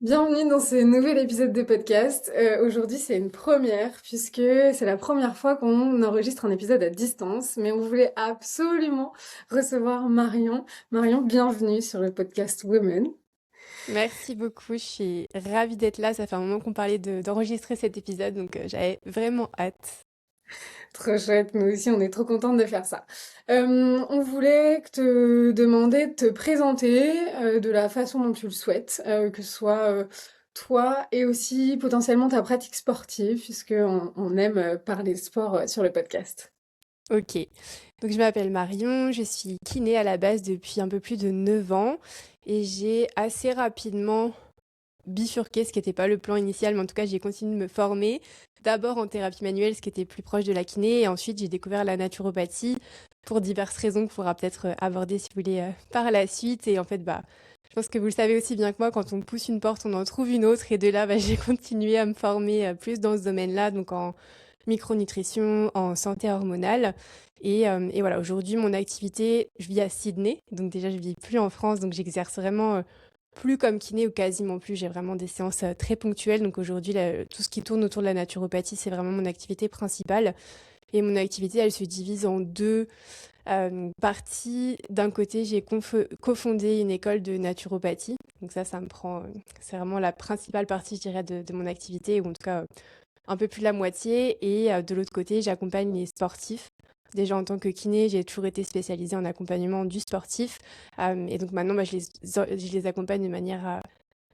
Bienvenue dans ce nouvel épisode de podcast. Aujourd'hui, c'est une première puisque c'est la première fois qu'on enregistre un épisode à distance, mais on voulait absolument recevoir Marion. Marion, bienvenue sur le podcast Women. Merci beaucoup, je suis ravie d'être là. Ça fait un moment qu'on parlait d'enregistrer cet épisode, donc j'avais vraiment hâte. Trop chouette, nous aussi, on est trop contente de faire ça. On voulait te demander de te présenter de la façon dont tu le souhaites, que ce soit toi et aussi potentiellement ta pratique sportive, puisqu'on aime parler sport sur le podcast. Ok, donc je m'appelle Marion, je suis kiné à la base depuis un peu plus de 9 ans et j'ai assez rapidement bifurqué, ce qui n'était pas le plan initial, mais en tout cas j'ai continué de me former. D'abord en thérapie manuelle, ce qui était plus proche de la kiné, et ensuite j'ai découvert la naturopathie pour diverses raisons qu'on pourra peut-être aborder si vous voulez par la suite. Et en fait, je pense que vous le savez aussi bien que moi, quand on pousse une porte, on en trouve une autre. Et de là, j'ai continué à me former plus dans ce domaine-là, donc en micronutrition, en santé hormonale. Et voilà, aujourd'hui, mon activité, je vis à Sydney, donc déjà, je vis plus en France, donc j'exerce vraiment plus comme kiné ou quasiment plus. J'ai vraiment des séances très ponctuelles. Donc aujourd'hui, tout ce qui tourne autour de la naturopathie, c'est vraiment mon activité principale. Et mon activité, elle se divise en deux partie, d'un côté, j'ai cofondé une école de naturopathie. Donc ça me prend, c'est vraiment la principale partie, je dirais, de mon activité, ou en tout cas un peu plus de la moitié. Et de l'autre côté, j'accompagne les sportifs. Déjà en tant que kiné, j'ai toujours été spécialisée en accompagnement du sportif. Et donc maintenant, je les accompagne de manière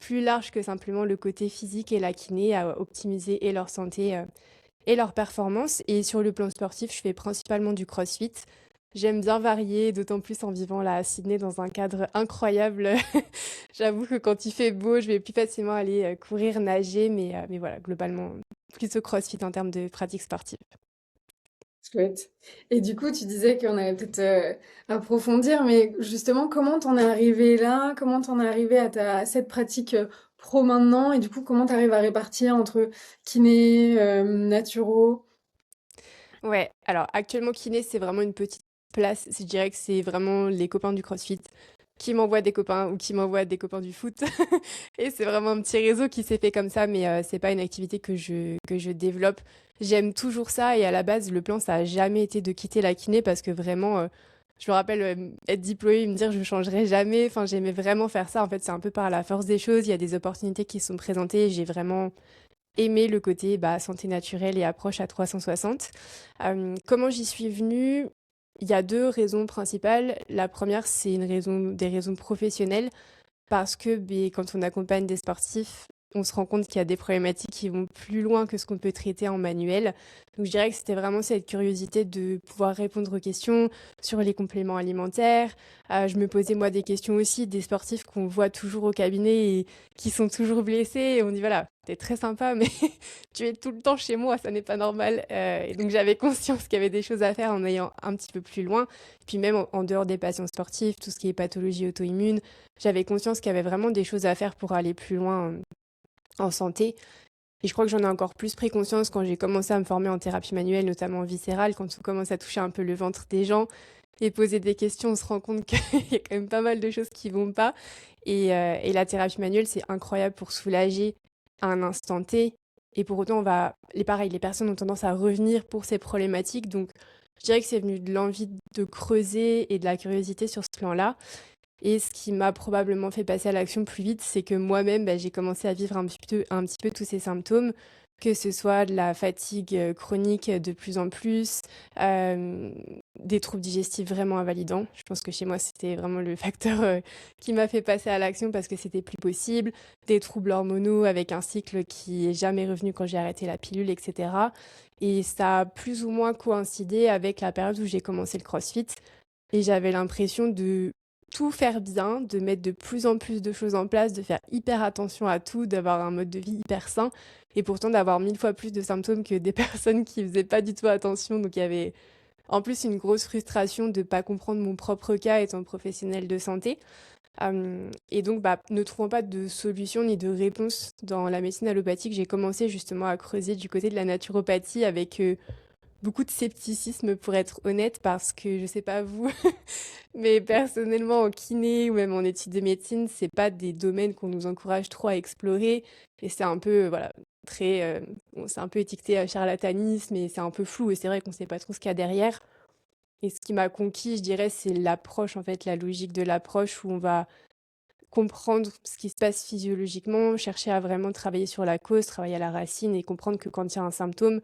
plus large que simplement le côté physique et la kiné, à optimiser et leur santé et leur performance. Et sur le plan sportif, je fais principalement du crossfit. J'aime bien varier, d'autant plus en vivant là à Sydney dans un cadre incroyable. J'avoue que quand il fait beau, je vais plus facilement aller courir, nager, mais voilà, globalement, plutôt crossfit en termes de pratique sportive. Chouette. Et du coup, tu disais qu'on allait peut-être approfondir, mais justement, comment t'en es arrivé là? Comment t'en es arrivé à cette pratique pro maintenant? Et du coup, comment t'arrives à répartir entre kiné, naturo? Ouais, alors actuellement, kiné, c'est vraiment une petite place. Je dirais que c'est vraiment les copains du CrossFit qui m'envoient des copains ou qui m'envoient des copains du foot. Et c'est vraiment un petit réseau qui s'est fait comme ça, mais c'est pas une activité que je développe. J'aime toujours ça et à la base, le plan, ça a jamais été de quitter la kiné parce que vraiment, je me rappelle être diplômée et me dire je changerai jamais. Enfin, j'aimais vraiment faire ça. En fait, c'est un peu par la force des choses. Il y a des opportunités qui se sont présentées et j'ai vraiment aimer le côté santé naturelle et approche à 360. Comment j'y suis venue? Il y a deux raisons principales. La première, c'est des raisons professionnelles, parce que quand on accompagne des sportifs, on se rend compte qu'il y a des problématiques qui vont plus loin que ce qu'on peut traiter en manuel. Donc je dirais que c'était vraiment cette curiosité de pouvoir répondre aux questions sur les compléments alimentaires. Je me posais moi des questions aussi des sportifs qu'on voit toujours au cabinet et qui sont toujours blessés. Et on dit voilà, t'es très sympa, mais tu es tout le temps chez moi, ça n'est pas normal. Et donc j'avais conscience qu'il y avait des choses à faire en ayant un petit peu plus loin. Puis même en dehors des patients sportifs, tout ce qui est pathologie auto-immune, j'avais conscience qu'il y avait vraiment des choses à faire pour aller plus loin en santé. Et je crois que j'en ai encore plus pris conscience quand j'ai commencé à me former en thérapie manuelle, notamment viscérale, quand on commence à toucher un peu le ventre des gens et poser des questions, on se rend compte qu'il y a quand même pas mal de choses qui vont pas. Et la thérapie manuelle, c'est incroyable pour soulager à un instant T. Et pour autant, les personnes ont tendance à revenir pour ces problématiques. Donc, je dirais que c'est venu de l'envie de creuser et de la curiosité sur ce plan-là. Et ce qui m'a probablement fait passer à l'action plus vite, c'est que moi-même, j'ai commencé à vivre un petit peu tous ces symptômes, que ce soit de la fatigue chronique de plus en plus, euh, des troubles digestifs vraiment invalidants. Je pense que chez moi, c'était vraiment le facteur qui m'a fait passer à l'action parce que c'était plus possible. Des troubles hormonaux avec un cycle qui est jamais revenu quand j'ai arrêté la pilule, etc. Et ça a plus ou moins coïncidé avec la période où j'ai commencé le CrossFit. Et j'avais l'impression de tout faire bien, de mettre de plus en plus de choses en place, de faire hyper attention à tout, d'avoir un mode de vie hyper sain, et pourtant d'avoir 1000 fois plus de symptômes que des personnes qui faisaient pas du tout attention. Donc il y avait en plus une grosse frustration de pas comprendre mon propre cas étant professionnelle de santé. Et donc, ne trouvant pas de solution ni de réponse dans la médecine allopathique, j'ai commencé justement à creuser du côté de la naturopathie avec beaucoup de scepticisme pour être honnête parce que je sais pas vous, mais personnellement en kiné ou même en études de médecine, c'est pas des domaines qu'on nous encourage trop à explorer et c'est un peu voilà, très bon, c'est un peu étiqueté à charlatanisme et c'est un peu flou et c'est vrai qu'on sait pas trop ce qu'il y a derrière. Et ce qui m'a conquis, je dirais, c'est l'approche en fait, la logique de l'approche où on va comprendre ce qui se passe physiologiquement, chercher à vraiment travailler sur la cause, travailler à la racine et comprendre que quand il y a un symptôme,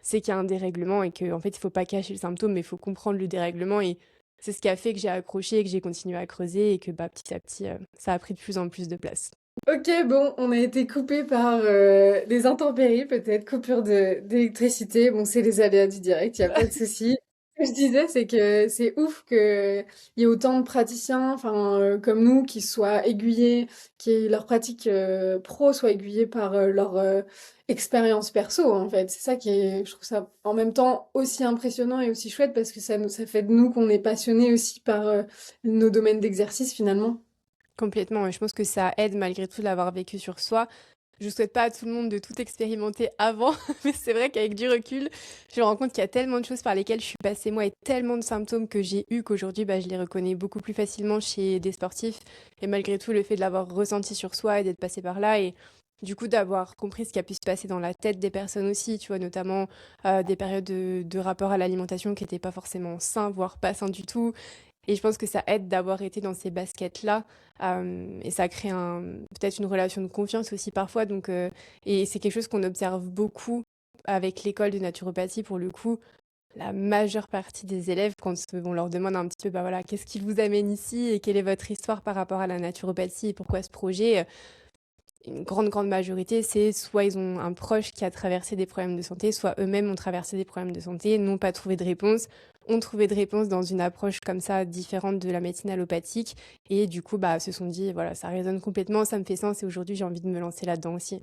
c'est qu'il y a un dérèglement et qu'en fait, il ne faut pas cacher le symptôme, mais il faut comprendre le dérèglement. Et c'est ce qui a fait que j'ai accroché et que j'ai continué à creuser et que bah, petit à petit, ça a pris de plus en plus de place. Ok, bon, on a été coupé par des intempéries, peut-être, coupure d'électricité. Bon, c'est les aléas du direct, il n'y a pas de souci. Ce que je disais, c'est que c'est ouf qu'il y ait autant de praticiens, enfin, comme nous, qui soient aiguillés, qui leur pratique pro soit aiguillée par leur expérience perso, en fait. C'est ça qui est, je trouve ça en même temps aussi impressionnant et aussi chouette parce que ça fait de nous qu'on est passionnés aussi par nos domaines d'exercice, finalement. Complètement, et je pense que ça aide malgré tout de l'avoir vécu sur soi. Je souhaite pas à tout le monde de tout expérimenter avant, mais c'est vrai qu'avec du recul, je me rends compte qu'il y a tellement de choses par lesquelles je suis passée moi et tellement de symptômes que j'ai eu qu'aujourd'hui bah, je les reconnais beaucoup plus facilement chez des sportifs. Et malgré tout, le fait de l'avoir ressenti sur soi et d'être passé par là et du coup d'avoir compris ce qui a pu se passer dans la tête des personnes aussi, tu vois, notamment des périodes de rapport à l'alimentation qui n'étaient pas forcément sains, voire pas sains du tout. Et je pense que ça aide d'avoir été dans ces baskets-là. Et ça crée peut-être une relation de confiance aussi parfois. Donc, et c'est quelque chose qu'on observe beaucoup avec l'école de naturopathie pour le coup. La majeure partie des élèves, quand on leur demande un petit peu, bah voilà, qu'est-ce qui vous amène ici et quelle est votre histoire par rapport à la naturopathie et pourquoi ce projet, une grande, grande majorité, c'est soit ils ont un proche qui a traversé des problèmes de santé, soit eux-mêmes ont traversé des problèmes de santé, n'ont pas trouvé de réponse, ont trouvé de réponse dans une approche comme ça différente de la médecine allopathique et du coup bah se sont dit voilà ça résonne complètement, ça me fait sens et aujourd'hui j'ai envie de me lancer là-dedans aussi.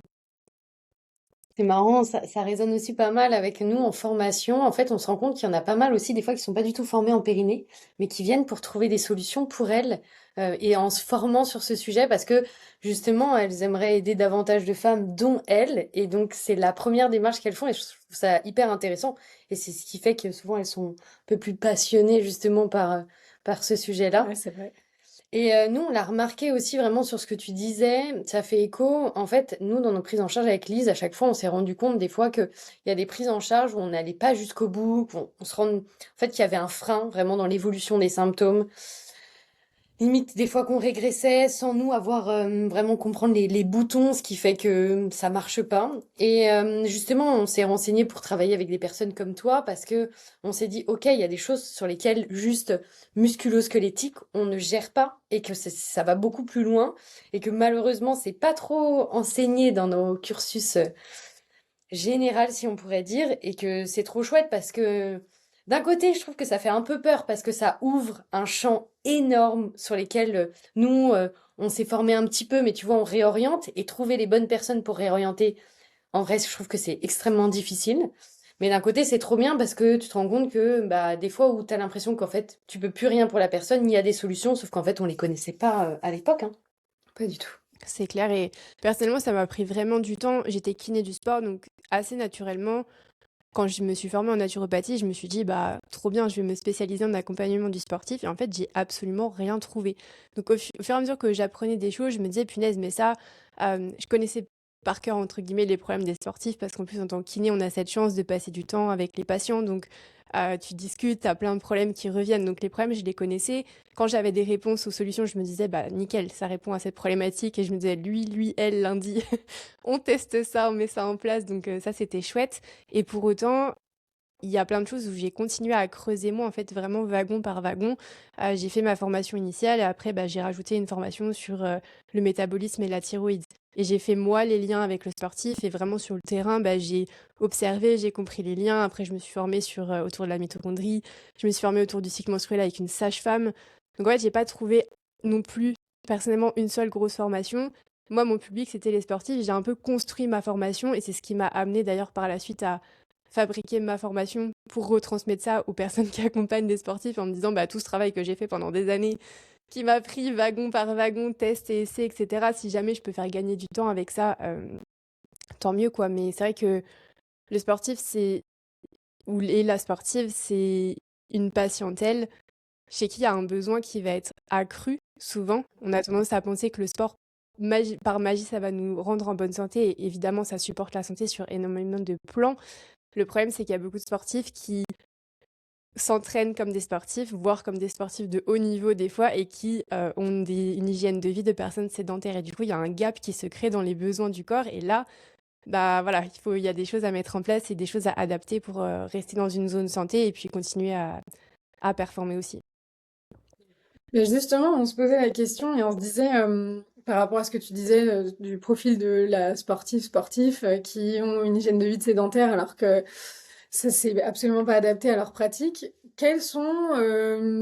C'est marrant, ça résonne aussi pas mal avec nous en formation. En fait, on se rend compte qu'il y en a pas mal aussi, des fois, qui sont pas du tout formés en périnée, mais qui viennent pour trouver des solutions pour elles, et en se formant sur ce sujet, parce que justement, elles aimeraient aider davantage de femmes, dont elles. Et donc, c'est la première démarche qu'elles font, et je trouve ça hyper intéressant. Et c'est ce qui fait que souvent, elles sont un peu plus passionnées justement par ce sujet-là. Ouais, c'est vrai. Et nous, on l'a remarqué aussi vraiment sur ce que tu disais, ça fait écho. En fait, nous, dans nos prises en charge avec Lise, à chaque fois, on s'est rendu compte des fois qu'il y a des prises en charge où on n'allait pas jusqu'au bout, on se rend en fait qu'il y avait un frein vraiment dans l'évolution des symptômes. Limite, des fois qu'on régressait sans nous avoir vraiment comprendre les boutons, ce qui fait que ça marche pas. Et justement, on s'est renseigné pour travailler avec des personnes comme toi parce que on s'est dit, ok, il y a des choses sur lesquelles juste musculo-squelettique, on ne gère pas et que ça va beaucoup plus loin et que malheureusement, c'est pas trop enseigné dans nos cursus général, si on pourrait dire, et que c'est trop chouette parce que d'un côté, je trouve que ça fait un peu peur parce que ça ouvre un champ énorme sur lesquels nous, on s'est formé un petit peu, mais tu vois, on réoriente et trouver les bonnes personnes pour réorienter, en vrai, je trouve que c'est extrêmement difficile. Mais d'un côté, c'est trop bien parce que tu te rends compte que bah, des fois où tu as l'impression qu'en fait, tu peux plus rien pour la personne, il y a des solutions, sauf qu'en fait, on les connaissait pas à l'époque, hein. Pas du tout. C'est clair et personnellement ça m'a pris vraiment du temps. J'étais kiné du sport donc assez naturellement quand je me suis formée en naturopathie, je me suis dit, bah, trop bien, je vais me spécialiser en accompagnement du sportif. Et en fait, j'ai absolument rien trouvé. Donc, au fur et à mesure que j'apprenais des choses, je me disais, punaise, mais ça, je connaissais par cœur, entre guillemets, les problèmes des sportifs, parce qu'en plus, en tant que kiné, on a cette chance de passer du temps avec les patients. Donc, tu discutes, tu as plein de problèmes qui reviennent. Donc, les problèmes, je les connaissais. Quand j'avais des réponses aux solutions, je me disais, bah, nickel, ça répond à cette problématique. Et je me disais, lui, elle, lundi, on teste ça, on met ça en place. Donc, ça, c'était chouette. Et pour autant, il y a plein de choses où j'ai continué à creuser moi, en fait, vraiment wagon par wagon. J'ai fait ma formation initiale et après, bah, j'ai rajouté une formation sur le métabolisme et la thyroïde. Et j'ai fait moi les liens avec le sportif et vraiment sur le terrain, bah, j'ai observé, j'ai compris les liens. Après, je me suis formée autour de la mitochondrie. Je me suis formée autour du cycle menstruel avec une sage-femme. Donc, ouais, j'ai pas trouvé non plus personnellement une seule grosse formation. Moi, mon public, c'était les sportifs. J'ai un peu construit ma formation et c'est ce qui m'a amené d'ailleurs par la suite à fabriquer ma formation pour retransmettre ça aux personnes qui accompagnent des sportifs en me disant bah, tout ce travail que j'ai fait pendant des années, qui m'a pris wagon par wagon, test et essai, etc. Si jamais je peux faire gagner du temps avec ça, tant mieux quoi. Mais c'est vrai que le sportif, c'est et la sportive, c'est une patientèle chez qui il y a un besoin qui va être accru souvent. On a tendance à penser que le sport, par magie, ça va nous rendre en bonne santé. Et évidemment, ça supporte la santé sur énormément de plans. Le problème, c'est qu'il y a beaucoup de sportifs qui s'entraînent comme des sportifs, voire comme des sportifs de haut niveau des fois, et qui ont une hygiène de vie de personnes sédentaires. Et du coup, il y a un gap qui se crée dans les besoins du corps. Et là, bah voilà, il y a des choses à mettre en place et des choses à adapter pour rester dans une zone santé et puis continuer à performer aussi. Mais justement, on se posait la question et on se disait, par rapport à ce que tu disais du profil de la sportif, qui ont une hygiène de vie de sédentaire alors que ça c'est absolument pas adapté à leur pratique. Quelles sont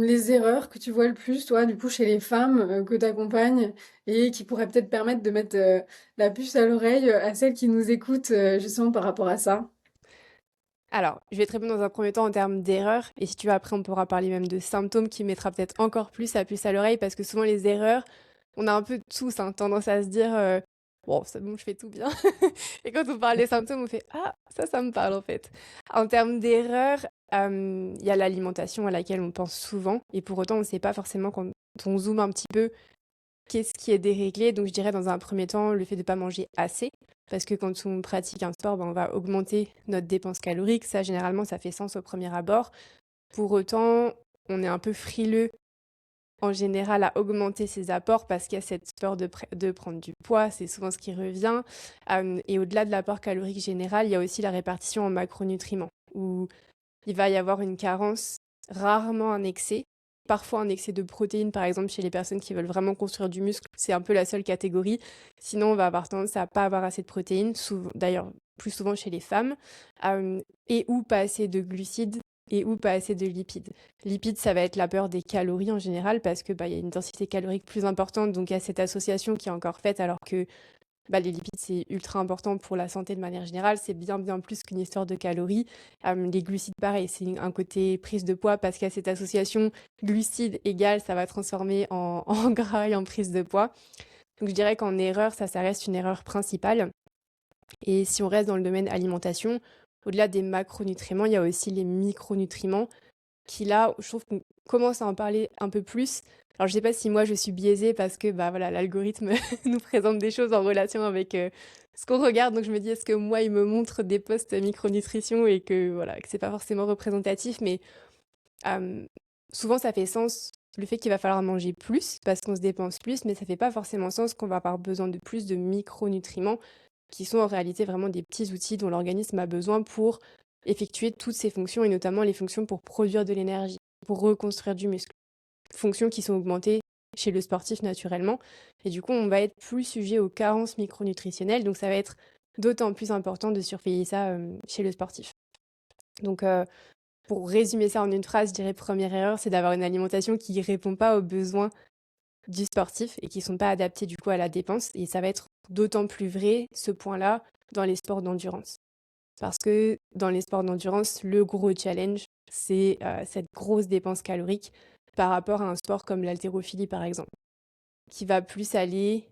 les erreurs que tu vois le plus, toi, du coup, chez les femmes que tu accompagnes et qui pourraient peut-être permettre de mettre la puce à l'oreille à celles qui nous écoutent justement par rapport à ça? Alors, je vais te répondre dans un premier temps en termes d'erreurs, et si tu veux, après, on pourra parler même de symptômes qui mettra peut-être encore plus la puce à l'oreille, parce que souvent, les erreurs, on a un peu tous tendance à se dire bon, c'est bon, je fais tout bien. Et quand on parle des symptômes, on fait ah, ça me parle en fait. En termes d'erreurs, il y a l'alimentation à laquelle on pense souvent, et pour autant, on ne sait pas forcément quand on zoome un petit peu qu'est-ce qui est déréglé. Donc, je dirais dans un premier temps, le fait de ne pas manger assez. Parce que quand on pratique un sport, ben, on va augmenter notre dépense calorique. Ça, généralement, ça fait sens au premier abord. Pour autant, on est un peu frileux en général à augmenter ses apports parce qu'il y a cette peur de prendre du poids. C'est souvent ce qui revient. Et au-delà de l'apport calorique général, il y a aussi la répartition en macronutriments où il va y avoir une carence, rarement un excès. Parfois un excès de protéines, par exemple, chez les personnes qui veulent vraiment construire du muscle, c'est un peu la seule catégorie. Sinon, on va avoir tendance à pas avoir assez de protéines, d'ailleurs plus souvent chez les femmes, et ou pas assez de glucides et ou pas assez de lipides. Lipides, ça va être la peur des calories en général parce que y a une densité calorique plus importante, donc il y a cette association qui est encore faite alors que les lipides, c'est ultra important pour la santé de manière générale. C'est bien, bien plus qu'une histoire de calories. Les glucides, pareil, c'est un côté prise de poids parce qu'il y a cette association glucides égale, ça va transformer en gras et en prise de poids. Donc je dirais qu'en erreur, ça reste une erreur principale. Et si on reste dans le domaine alimentation, au-delà des macronutriments, il y a aussi les micronutriments qui là, je trouve qu'on commence à en parler un peu plus. Alors, je sais pas si moi je suis biaisée parce que voilà, l'algorithme nous présente des choses en relation avec ce qu'on regarde. Donc, je me dis, est-ce que moi, il me montre des posts micronutrition et que voilà, que c'est pas forcément représentatif, mais euh, souvent ça fait sens le fait qu'il va falloir manger plus parce qu'on se dépense plus, mais ça fait pas forcément sens qu'on va avoir besoin de plus de micronutriments qui sont en réalité vraiment des petits outils dont l'organisme a besoin pour effectuer toutes ces fonctions et notamment les fonctions pour produire de l'énergie, pour reconstruire du muscle. Fonctions qui sont augmentées chez le sportif naturellement. Et du coup, on va être plus sujet aux carences micronutritionnelles. Donc, ça va être d'autant plus important de surveiller ça chez le sportif. Donc, pour résumer ça en une phrase, je dirais première erreur, c'est d'avoir une alimentation qui ne répond pas aux besoins du sportif et qui ne sont pas adaptés du coup à la dépense. Et ça va être d'autant plus vrai, ce point-là, dans les sports d'endurance. Parce que dans les sports d'endurance, le gros challenge, c'est cette grosse dépense calorique par rapport à un sport comme l'haltérophilie, par exemple, qui va plus aller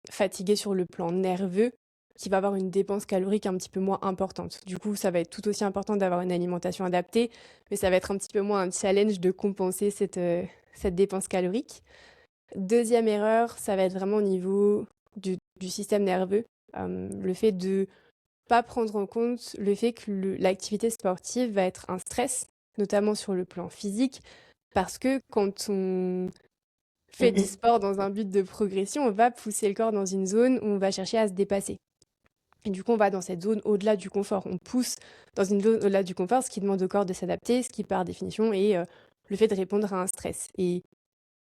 fatiguer sur le plan nerveux, qui va avoir une dépense calorique un petit peu moins importante. Du coup, ça va être tout aussi important d'avoir une alimentation adaptée, mais ça va être un petit peu moins un challenge de compenser cette dépense calorique. Deuxième erreur, ça va être vraiment au niveau du système nerveux. Le fait de pas prendre en compte le fait que l'activité sportive va être un stress, notamment sur le plan physique, parce que quand on fait du sport dans un but de progression, on va pousser le corps dans une zone où on va chercher à se dépasser. Et du coup, on va dans cette zone au-delà du confort. On pousse dans une zone au-delà du confort, ce qui demande au corps de s'adapter, ce qui, par définition, est le fait de répondre à un stress. Et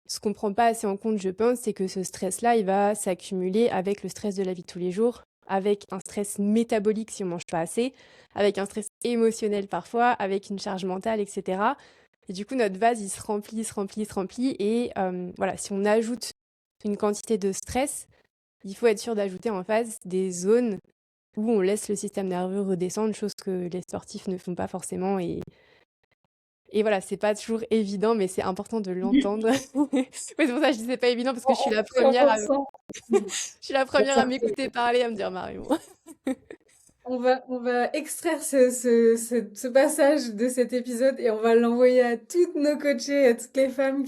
ce qu'on ne prend pas assez en compte, je pense, c'est que ce stress-là, il va s'accumuler avec le stress de la vie de tous les jours, avec un stress métabolique si on ne mange pas assez, avec un stress émotionnel parfois, avec une charge mentale, etc. Et du coup, notre vase, il se remplit, il se remplit, il se remplit. Et voilà, si on ajoute une quantité de stress, il faut être sûr d'ajouter en face des zones où on laisse le système nerveux redescendre, chose que les sportifs ne font pas forcément. Et voilà, c'est pas toujours évident, mais c'est important de l'entendre. Ouais, c'est pour ça que je dis c'est pas évident parce que je suis la première à, 100%. je suis la première à m'écouter parler, à me dire Marion. On va extraire ce passage de cet épisode et on va l'envoyer à toutes nos coachées, à toutes les femmes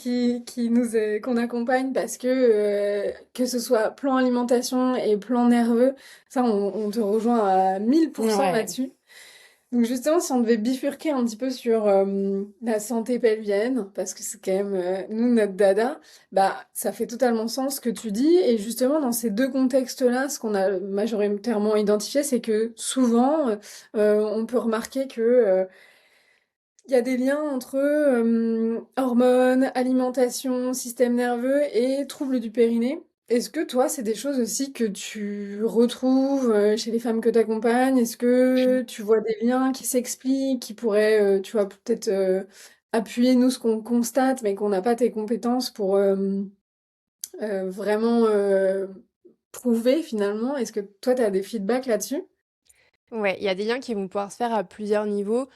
qu'on accompagne parce que ce soit plan alimentation et plan nerveux, ça, on te rejoint à 1000% Ouais. là-dessus. Donc justement, si on devait bifurquer un petit peu sur la santé pelvienne, parce que c'est quand même nous notre dada, bah ça fait totalement sens ce que tu dis. Et justement, dans ces deux contextes-là, ce qu'on a majoritairement identifié, c'est que souvent, on peut remarquer que il y a des liens entre hormones, alimentation, système nerveux et troubles du périnée. Est-ce que toi, c'est des choses aussi que tu retrouves chez les femmes que tu accompagnes? Est-ce que tu vois des liens qui s'expliquent, qui pourraient, tu vois, peut-être appuyer nous ce qu'on constate, mais qu'on n'a pas tes compétences pour vraiment prouver finalement? Est-ce que toi, tu as des feedbacks là-dessus? Ouais, il y a des liens qui vont pouvoir se faire à plusieurs niveaux.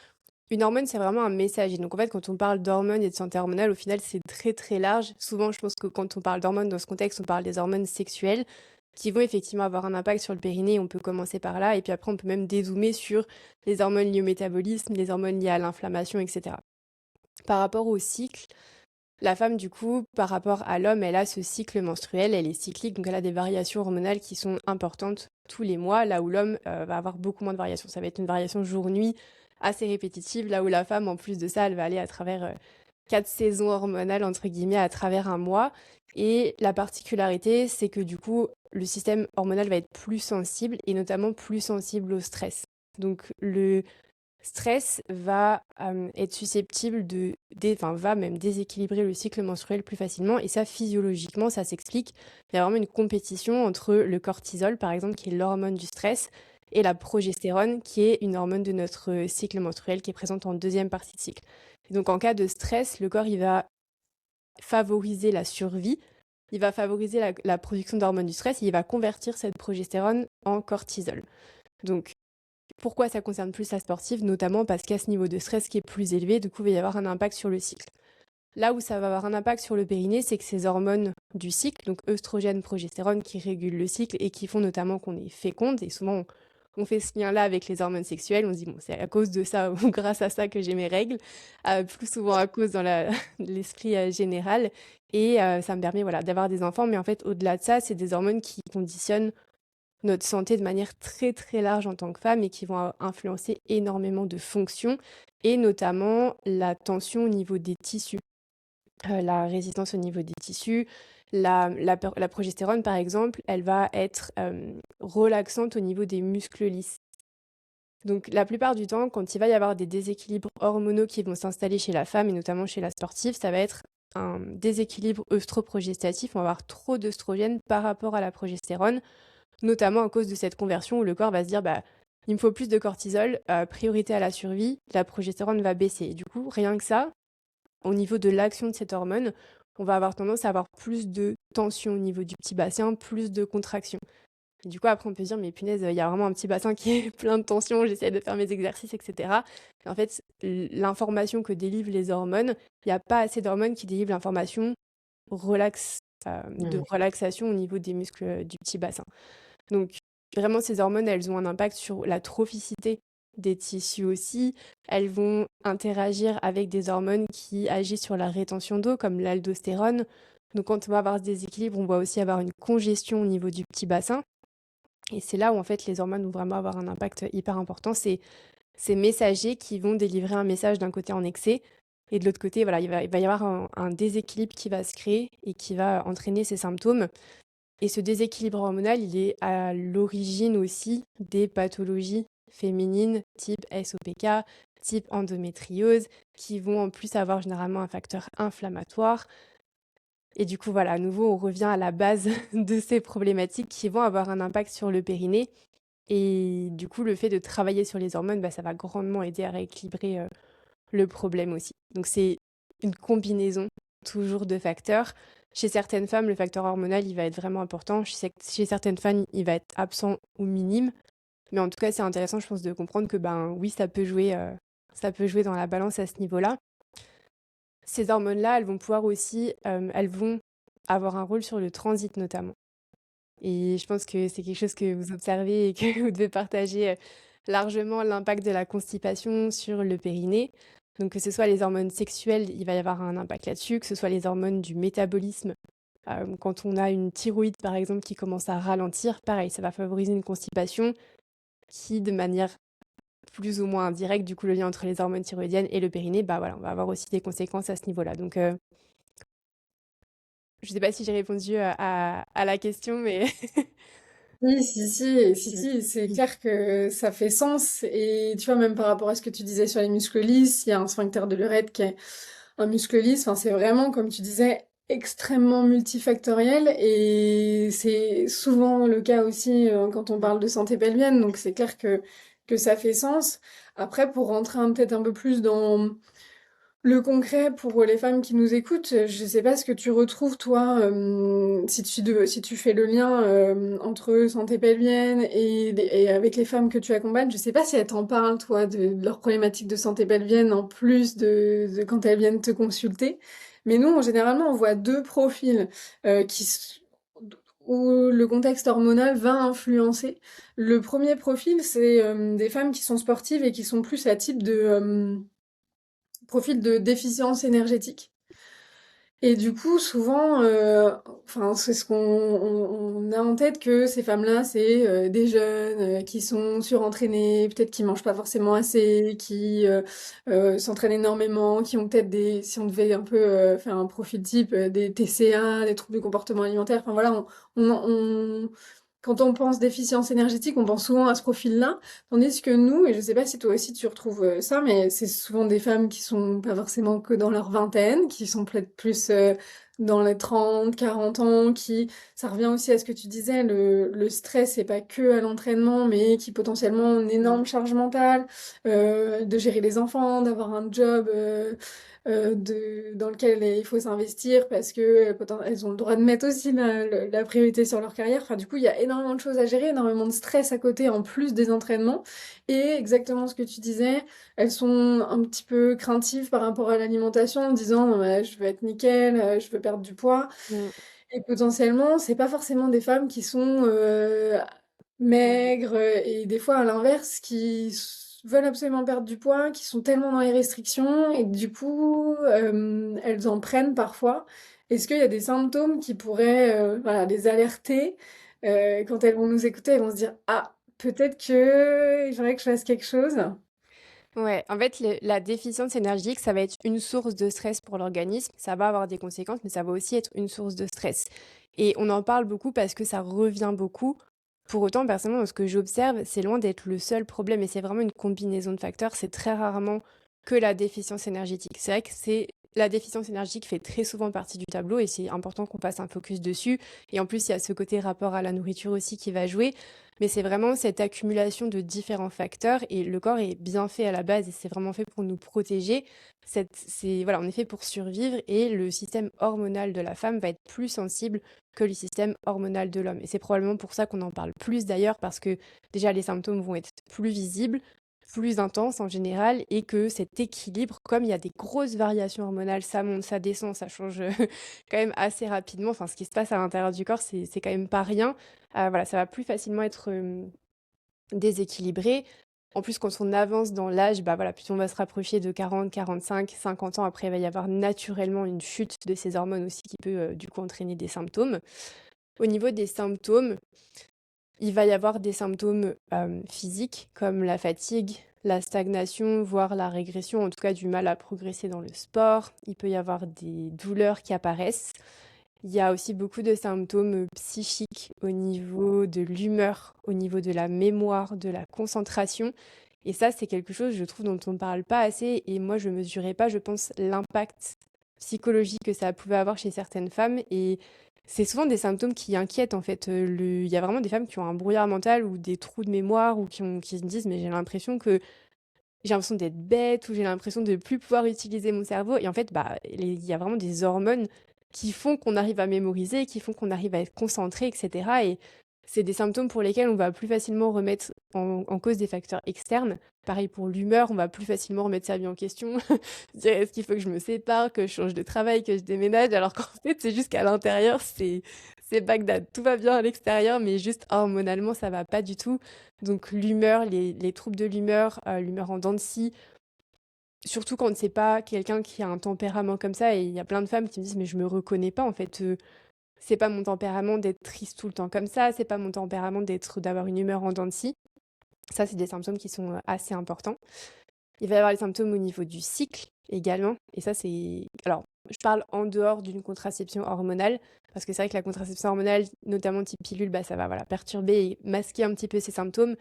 Une hormone, c'est vraiment un messager. Donc en fait, quand on parle d'hormones et de santé hormonale, au final, c'est très très large. Souvent, je pense que quand on parle d'hormones dans ce contexte, on parle des hormones sexuelles qui vont effectivement avoir un impact sur le périnée. On peut commencer par là. Et puis après, on peut même dézoomer sur les hormones liées au métabolisme, les hormones liées à l'inflammation, etc. Par rapport au cycle, la femme, du coup, par rapport à l'homme, elle a ce cycle menstruel, elle est cyclique, donc elle a des variations hormonales qui sont importantes tous les mois, là où l'homme va avoir beaucoup moins de variations. Ça va être une variation jour-nuit assez répétitive, là où la femme, en plus de ça, elle va aller à travers 4 saisons hormonales, entre guillemets, à travers un mois. Et la particularité, c'est que du coup, le système hormonal va être plus sensible, et notamment plus sensible au stress. Donc le stress va être susceptible enfin, va même déséquilibrer le cycle menstruel plus facilement. Et ça, physiologiquement, ça s'explique. Il y a vraiment une compétition entre le cortisol, par exemple, qui est l'hormone du stress, et la progestérone, qui est une hormone de notre cycle menstruel, qui est présente en deuxième partie de cycle. Et donc, en cas de stress, le corps, il va favoriser la survie, il va favoriser la production d'hormones du stress, et il va convertir cette progestérone en cortisol. Donc, pourquoi ça concerne plus la sportive? Notamment parce qu'à ce niveau de stress qui est plus élevé, du coup, il va y avoir un impact sur le cycle. Là où ça va avoir un impact sur le périnée, c'est que ces hormones du cycle, donc œstrogène, progestérone, qui régulent le cycle et qui font notamment qu'on est féconde, et souvent on fait ce lien-là avec les hormones sexuelles, on se dit, bon, c'est à cause de ça ou grâce à ça que j'ai mes règles, plus souvent à cause dans l'esprit général, et ça me permet voilà, d'avoir des enfants, mais en fait, au-delà de ça, c'est des hormones qui conditionnent notre santé de manière très très large en tant que femme et qui vont influencer énormément de fonctions et notamment la tension au niveau des tissus, la résistance au niveau des tissus. La progestérone, par exemple, elle va être relaxante au niveau des muscles lisses. Donc la plupart du temps, quand il va y avoir des déséquilibres hormonaux qui vont s'installer chez la femme et notamment chez la sportive, ça va être un déséquilibre œstroprogestatif. On va avoir trop d'œstrogène par rapport à la progestérone, notamment à cause de cette conversion où le corps va se dire bah, il me faut plus de cortisol, priorité à la survie, la progestérone va baisser. Et du coup, rien que ça, au niveau de l'action de cette hormone, on va avoir tendance à avoir plus de tension au niveau du petit bassin, plus de contraction. Et du coup, après, on peut se dire, mais punaise, il y a vraiment un petit bassin qui est plein de tension, j'essaie de faire mes exercices, etc. Et en fait, l'information que délivrent les hormones, il n'y a pas assez d'hormones qui délivrent l'information de Ouais. relaxation au niveau des muscles du petit bassin. Donc, vraiment, ces hormones, elles ont un impact sur la trophicité des tissus aussi. Elles vont interagir avec des hormones qui agissent sur la rétention d'eau, comme l'aldostérone. Donc, quand on va avoir ce déséquilibre, on va aussi avoir une congestion au niveau du petit bassin. Et c'est là où, en fait, les hormones vont vraiment avoir un impact hyper important. C'est ces messagers qui vont délivrer un message d'un côté en excès. Et de l'autre côté, voilà, il va y avoir un déséquilibre qui va se créer et qui va entraîner ces symptômes. Et ce déséquilibre hormonal, il est à l'origine aussi des pathologies féminines type SOPK, type endométriose, qui vont en plus avoir généralement un facteur inflammatoire. Et du coup, voilà, à nouveau, on revient à la base de ces problématiques qui vont avoir un impact sur le périnée. Et du coup, le fait de travailler sur les hormones, bah, ça va grandement aider à rééquilibrer le problème aussi. Donc c'est une combinaison toujours de facteurs. Chez certaines femmes, le facteur hormonal, il va être vraiment important. Chez certaines femmes, il va être absent ou minime. Mais en tout cas, c'est intéressant, je pense, de comprendre que ben oui, ça peut jouer dans la balance à ce niveau-là. Ces hormones-là, elles vont pouvoir aussi, elles vont avoir un rôle sur le transit notamment. Et je pense que c'est quelque chose que vous observez et que vous devez partager largement l'impact de la constipation sur le périnée. Donc que ce soit les hormones sexuelles, il va y avoir un impact là-dessus, que ce soit les hormones du métabolisme. Quand on a une thyroïde, par exemple, qui commence à ralentir, pareil, ça va favoriser une constipation qui, de manière plus ou moins indirecte, du coup, le lien entre les hormones thyroïdiennes et le périnée, bah voilà, on va avoir aussi des conséquences à ce niveau-là. Donc, je sais pas si j'ai répondu à la question, mais Oui, si, c'est clair que ça fait sens. Et tu vois, même par rapport à ce que tu disais sur les muscles lisses, il y a un sphincter de l'urètre qui est un muscle lisse. Enfin, c'est vraiment, comme tu disais, extrêmement multifactoriel. Et c'est souvent le cas aussi quand on parle de santé pelvienne. Donc, c'est clair que ça fait sens. Après, pour rentrer peut-être un peu plus dans le concret pour les femmes qui nous écoutent, je sais pas ce que tu retrouves toi, si tu fais le lien entre santé pelvienne et avec les femmes que tu accompagnes, je sais pas si elles t'en parlent toi de leurs problématiques de santé pelvienne en plus de quand elles viennent te consulter. Mais nous, généralement, on voit deux profils où le contexte hormonal va influencer. Le premier profil, c'est des femmes qui sont sportives et qui sont plus à type de profil de déficience énergétique. Et du coup, souvent, enfin, c'est ce qu'on a en tête que ces femmes-là, c'est des jeunes qui sont surentraînées, peut-être qui mangent pas forcément assez, qui s'entraînent énormément, qui ont peut-être si on devait un peu faire un profil type, des TCA, des troubles du comportement alimentaire. Enfin voilà, quand on pense déficience énergétique, on pense souvent à ce profil-là, tandis que nous, et je sais pas si toi aussi tu retrouves ça, mais c'est souvent des femmes qui sont pas forcément que dans leur vingtaine, qui sont peut-être plus dans les 30, 40 ans, ça revient aussi à ce que tu disais, le stress, c'est pas que à l'entraînement, mais qui potentiellement ont une énorme charge mentale, de gérer les enfants, d'avoir un job dans lequel il faut s'investir parce que elles ont le droit de mettre aussi la priorité sur leur carrière. Enfin, du coup, il y a énormément de choses à gérer, énormément de stress à côté en plus des entraînements. Et exactement ce que tu disais, elles sont un petit peu craintives par rapport à l'alimentation en disant non, mais je veux être nickel, je veux perdre du poids. Mm. Et potentiellement, c'est pas forcément des femmes qui sont maigres et des fois à l'inverse veulent absolument perdre du poids, qui sont tellement dans les restrictions et que du coup elles en prennent parfois. Est-ce qu'il y a des symptômes qui pourraient voilà, les alerter quand elles vont nous écouter, elles vont se dire ah peut-être que il faudrait que je fasse quelque chose. Ouais, en fait, la déficience énergétique, ça va être une source de stress pour l'organisme. Ça va avoir des conséquences, mais ça va aussi être une source de stress. Et on en parle beaucoup parce que ça revient beaucoup. Pour autant, personnellement, dans ce que j'observe, c'est loin d'être le seul problème et c'est vraiment une combinaison de facteurs. C'est très rarement que la déficience énergétique. C'est vrai que la déficience énergétique fait très souvent partie du tableau et c'est important qu'on fasse un focus dessus. Et en plus, il y a ce côté rapport à la nourriture aussi qui va jouer. Mais c'est vraiment cette accumulation de différents facteurs et le corps est bien fait à la base et c'est vraiment fait pour nous protéger. Voilà, on est fait pour survivre et le système hormonal de la femme va être plus sensible que le système hormonal de l'homme. Et c'est probablement pour ça qu'on en parle plus d'ailleurs parce que déjà les symptômes vont être plus visibles, plus intenses en général et que cet équilibre, comme il y a des grosses variations hormonales, ça monte, ça descend, ça change quand même assez rapidement. Enfin, ce qui se passe à l'intérieur du corps, c'est quand même pas rien. Voilà, ça va plus facilement être déséquilibré. En plus, quand on avance dans l'âge, bah voilà, plus on va se rapprocher de 40, 45, 50 ans, après, il va y avoir naturellement une chute de ces hormones aussi qui peut du coup entraîner des symptômes. Au niveau des symptômes, il va y avoir des symptômes physiques comme la fatigue, la stagnation, voire la régression, en tout cas du mal à progresser dans le sport. Il peut y avoir des douleurs qui apparaissent. Il y a aussi beaucoup de symptômes psychiques au niveau de l'humeur, au niveau de la mémoire, de la concentration. Et ça, c'est quelque chose, je trouve, dont on ne parle pas assez. Et moi, je ne mesurais pas, je pense, l'impact psychologique que ça pouvait avoir chez certaines femmes. Et c'est souvent des symptômes qui inquiètent, en fait. Il y a vraiment des femmes qui ont un brouillard mental ou des trous de mémoire ou qui se disent, mais j'ai l'impression d'être bête ou j'ai l'impression de plus pouvoir utiliser mon cerveau. Et en fait, bah, il y a vraiment des hormones qui font qu'on arrive à mémoriser, qui font qu'on arrive à être concentré, etc. Et c'est des symptômes pour lesquels on va plus facilement remettre en cause des facteurs externes. Pareil pour l'humeur, on va plus facilement remettre sa vie en question. Se dire, est-ce qu'il faut que je me sépare, que je change de travail, que je déménage, alors qu'en fait, c'est juste qu'à l'intérieur, c'est c'est Bagdad. Tout va bien à l'extérieur, mais juste hormonalement, ça va pas du tout. Donc l'humeur, les troubles de l'humeur, l'humeur en dents de scie, surtout quand c'est pas quelqu'un qui a un tempérament comme ça, et il y a plein de femmes qui me disent, mais je me reconnais pas en fait. C'est pas mon tempérament d'être triste tout le temps comme ça, c'est pas mon tempérament d'avoir une humeur en dents de scie. Ça, c'est des symptômes qui sont assez importants. Il va y avoir les symptômes au niveau du cycle également. Et ça, c'est... Alors, je parle en dehors d'une contraception hormonale, parce que c'est vrai que la contraception hormonale, notamment type pilule, bah, ça va voilà, perturber et masquer un petit peu ces symptômes.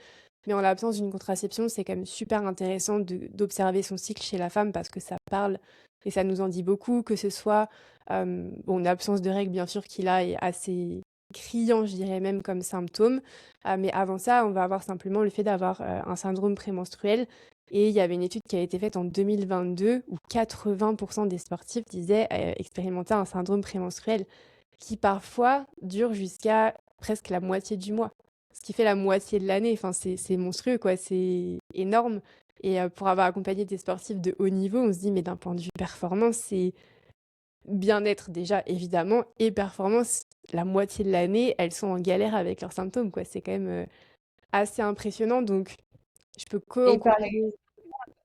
Mais en l'absence d'une contraception, c'est quand même super intéressant d'observer son cycle chez la femme, parce que ça parle et ça nous en dit beaucoup, que ce soit bon, une absence de règles, bien sûr, qui là est assez criant, je dirais même, comme symptôme. Mais avant ça, on va avoir simplement le fait d'avoir un syndrome prémenstruel. Et il y avait une étude qui a été faite en 2022 où 80% des sportifs disaient expérimenter un syndrome prémenstruel qui parfois dure jusqu'à presque la moitié du mois. Ce qui fait la moitié de l'année. Enfin, c'est monstrueux, quoi. C'est énorme. Et pour avoir accompagné des sportifs de haut niveau, on se dit, mais d'un point de vue performance, c'est bien-être déjà, évidemment, et performance, la moitié de l'année, elles sont en galère avec leurs symptômes, quoi. C'est quand même assez impressionnant. Donc, je peux Et par qu'encourager.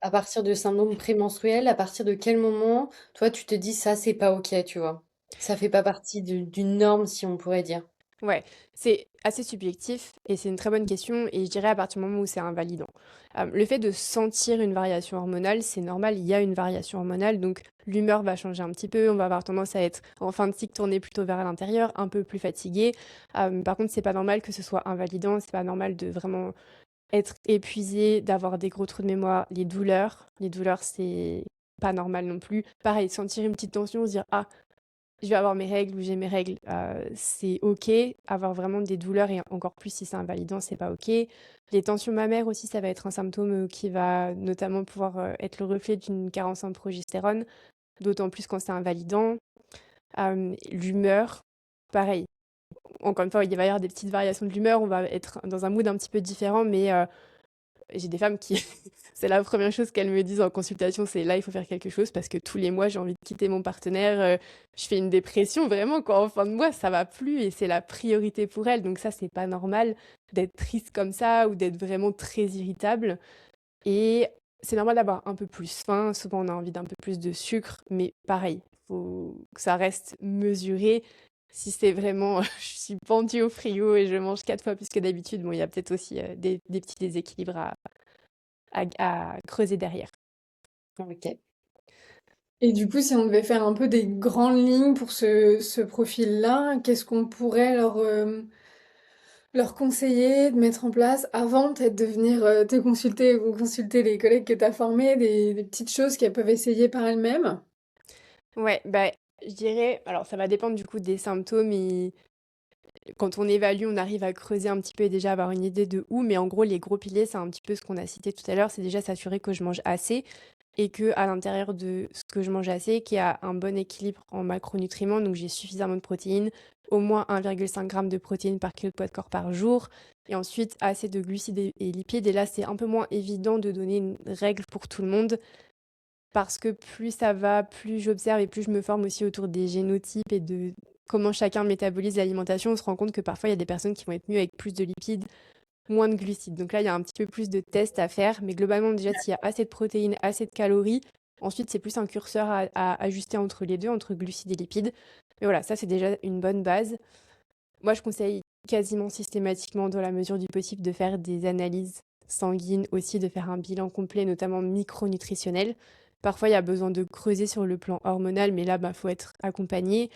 à partir de syndrome prémenstruel, à partir de quel moment, toi, tu te dis ça, c'est pas OK, tu vois? Ça fait pas partie d'une norme, si on pourrait dire. Ouais, c'est assez subjectif et c'est une très bonne question et je dirais à partir du moment où c'est invalidant. Le fait de sentir une variation hormonale, c'est normal, il y a une variation hormonale, donc l'humeur va changer un petit peu, on va avoir tendance à être en fin de cycle tourné plutôt vers l'intérieur, un peu plus fatigué. Par contre, c'est pas normal que ce soit invalidant, c'est pas normal de vraiment être épuisé, d'avoir des gros trous de mémoire, les douleurs c'est pas normal non plus. Pareil, sentir une petite tension, se dire ah je vais avoir mes règles ou j'ai mes règles, c'est OK. Avoir vraiment des douleurs et encore plus si c'est invalidant, c'est pas OK. Les tensions mammaires aussi, ça va être un symptôme, qui va notamment pouvoir, être le reflet d'une carence en progestérone, d'autant plus quand c'est invalidant. L'humeur, pareil. Encore une fois, il va y avoir des petites variations de l'humeur, on va être dans un mood un petit peu différent, mais j'ai des femmes qui, c'est la première chose qu'elles me disent en consultation, c'est là, il faut faire quelque chose parce que tous les mois, j'ai envie de quitter mon partenaire. Je fais une dépression vraiment quand en fin de mois, ça va plus et c'est la priorité pour elles. Donc ça, c'est pas normal d'être triste comme ça ou d'être vraiment très irritable. Et c'est normal d'avoir un peu plus faim. Souvent, on a envie d'un peu plus de sucre, mais pareil, faut que ça reste mesuré. Si c'est vraiment, je suis pendue au frigo et je mange 4 fois plus que d'habitude, bon, il y a peut-être aussi des petits déséquilibres à creuser derrière. OK. Et du coup, si on devait faire un peu des grandes lignes pour ce profil-là, qu'est-ce qu'on pourrait leur conseiller de mettre en place avant peut-être de venir te consulter ou consulter les collègues que tu as formés, des petites choses qu'elles peuvent essayer par elles-mêmes? Ouais, bah, je dirais, alors ça va dépendre du coup des symptômes et quand on évalue, on arrive à creuser un petit peu et déjà avoir une idée de où, mais en gros, les gros piliers, c'est un petit peu ce qu'on a cité tout à l'heure, c'est déjà s'assurer que je mange assez et que à l'intérieur de ce que je mange assez, qu'il y a un bon équilibre en macronutriments, donc j'ai suffisamment de protéines, au moins 1,5 g de protéines par kilo de poids de corps par jour, et ensuite assez de glucides et lipides. Et là, c'est un peu moins évident de donner une règle pour tout le monde, parce que plus ça va, plus j'observe et plus je me forme aussi autour des génotypes et de comment chacun métabolise l'alimentation. On se rend compte que parfois, il y a des personnes qui vont être mieux avec plus de lipides, moins de glucides. Donc là, il y a un petit peu plus de tests à faire. Mais globalement, déjà, s'il y a assez de protéines, assez de calories, ensuite, c'est plus un curseur à ajuster entre les deux, entre glucides et lipides. Mais voilà, ça, c'est déjà une bonne base. Moi, je conseille quasiment systématiquement, dans la mesure du possible, de faire des analyses sanguines, aussi de faire un bilan complet, notamment micronutritionnel. Parfois, il y a besoin de creuser sur le plan hormonal, mais là, bah, faut être accompagné.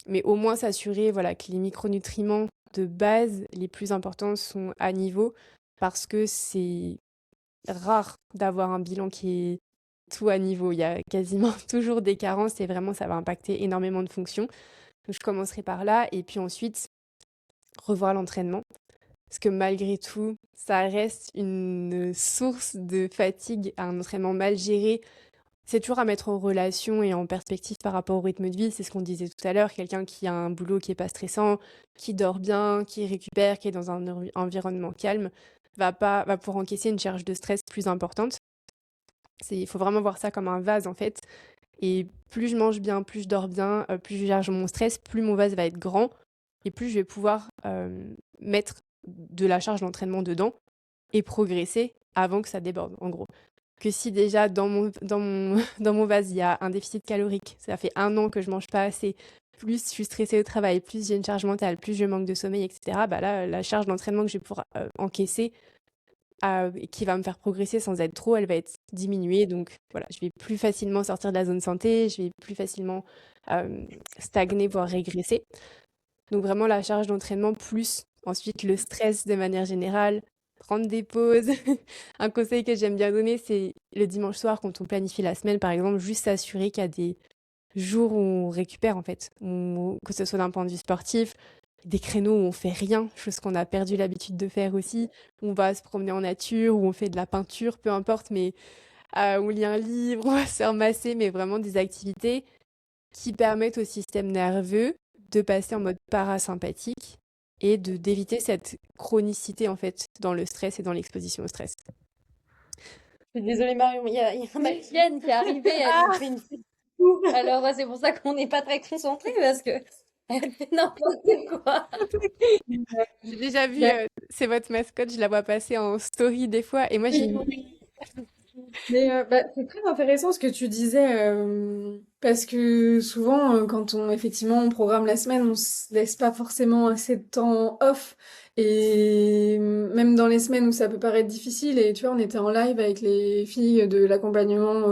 Mais au moins s'assurer voilà, que les micronutriments de base les plus importants sont à niveau, parce que c'est rare d'avoir un bilan qui est tout à niveau. Il y a quasiment toujours des carences et vraiment, ça va impacter énormément de fonctions. Donc, je commencerai par là et puis ensuite, revoir l'entraînement. Parce que malgré tout, ça reste une source de fatigue, un entraînement mal géré. C'est toujours à mettre en relation et en perspective par rapport au rythme de vie. C'est ce qu'on disait tout à l'heure. Quelqu'un qui a un boulot qui est pas stressant, qui dort bien, qui récupère, qui est dans un environnement calme, va pouvoir encaisser une charge de stress plus importante. Il faut vraiment voir ça comme un vase en fait. Et plus je mange bien, plus je dors bien, plus je gère mon stress, plus mon vase va être grand. et plus je vais pouvoir mettre de la charge d'entraînement dedans et progresser avant que ça déborde, en gros. Que si déjà dans mon vase, il y a un déficit calorique, ça fait 1 an que je mange pas assez, plus je suis stressée au travail, plus j'ai une charge mentale, plus je manque de sommeil, etc., bah là, la charge d'entraînement que je vais pouvoir encaisser, qui va me faire progresser sans être trop, elle va être diminuée. Donc voilà, je vais plus facilement sortir de la zone santé, je vais plus facilement stagner, voire régresser. Donc vraiment la charge d'entraînement plus ensuite le stress de manière générale, prendre des pauses. Un conseil que j'aime bien donner, c'est le dimanche soir quand on planifie la semaine, par exemple, juste s'assurer qu'il y a des jours où on récupère en fait, que ce soit d'un point de vue sportif, des créneaux où on fait rien, chose qu'on a perdu l'habitude de faire aussi, où on va se promener en nature, où on fait de la peinture, peu importe, mais on lit un livre, on va se faire masser, mais vraiment des activités qui permettent au système nerveux de passer en mode parasympathique et d'éviter cette chronicité en fait dans le stress et dans l'exposition au stress. Je suis désolée, Marion, il y a ma chienne qui est arrivée, elle nous fait une petite tour. Alors, c'est pour ça qu'on n'est pas très concentrés parce que elle fait n'importe quoi. J'ai déjà vu, Mais, c'est votre mascotte, je la vois passer en story des fois, et moi j'ai une... c'est très intéressant ce que tu disais, parce que souvent, quand effectivement on programme la semaine, on se laisse pas forcément assez de temps off. Et même dans les semaines où ça peut paraître difficile, et tu vois, on était en live avec les filles de l'accompagnement,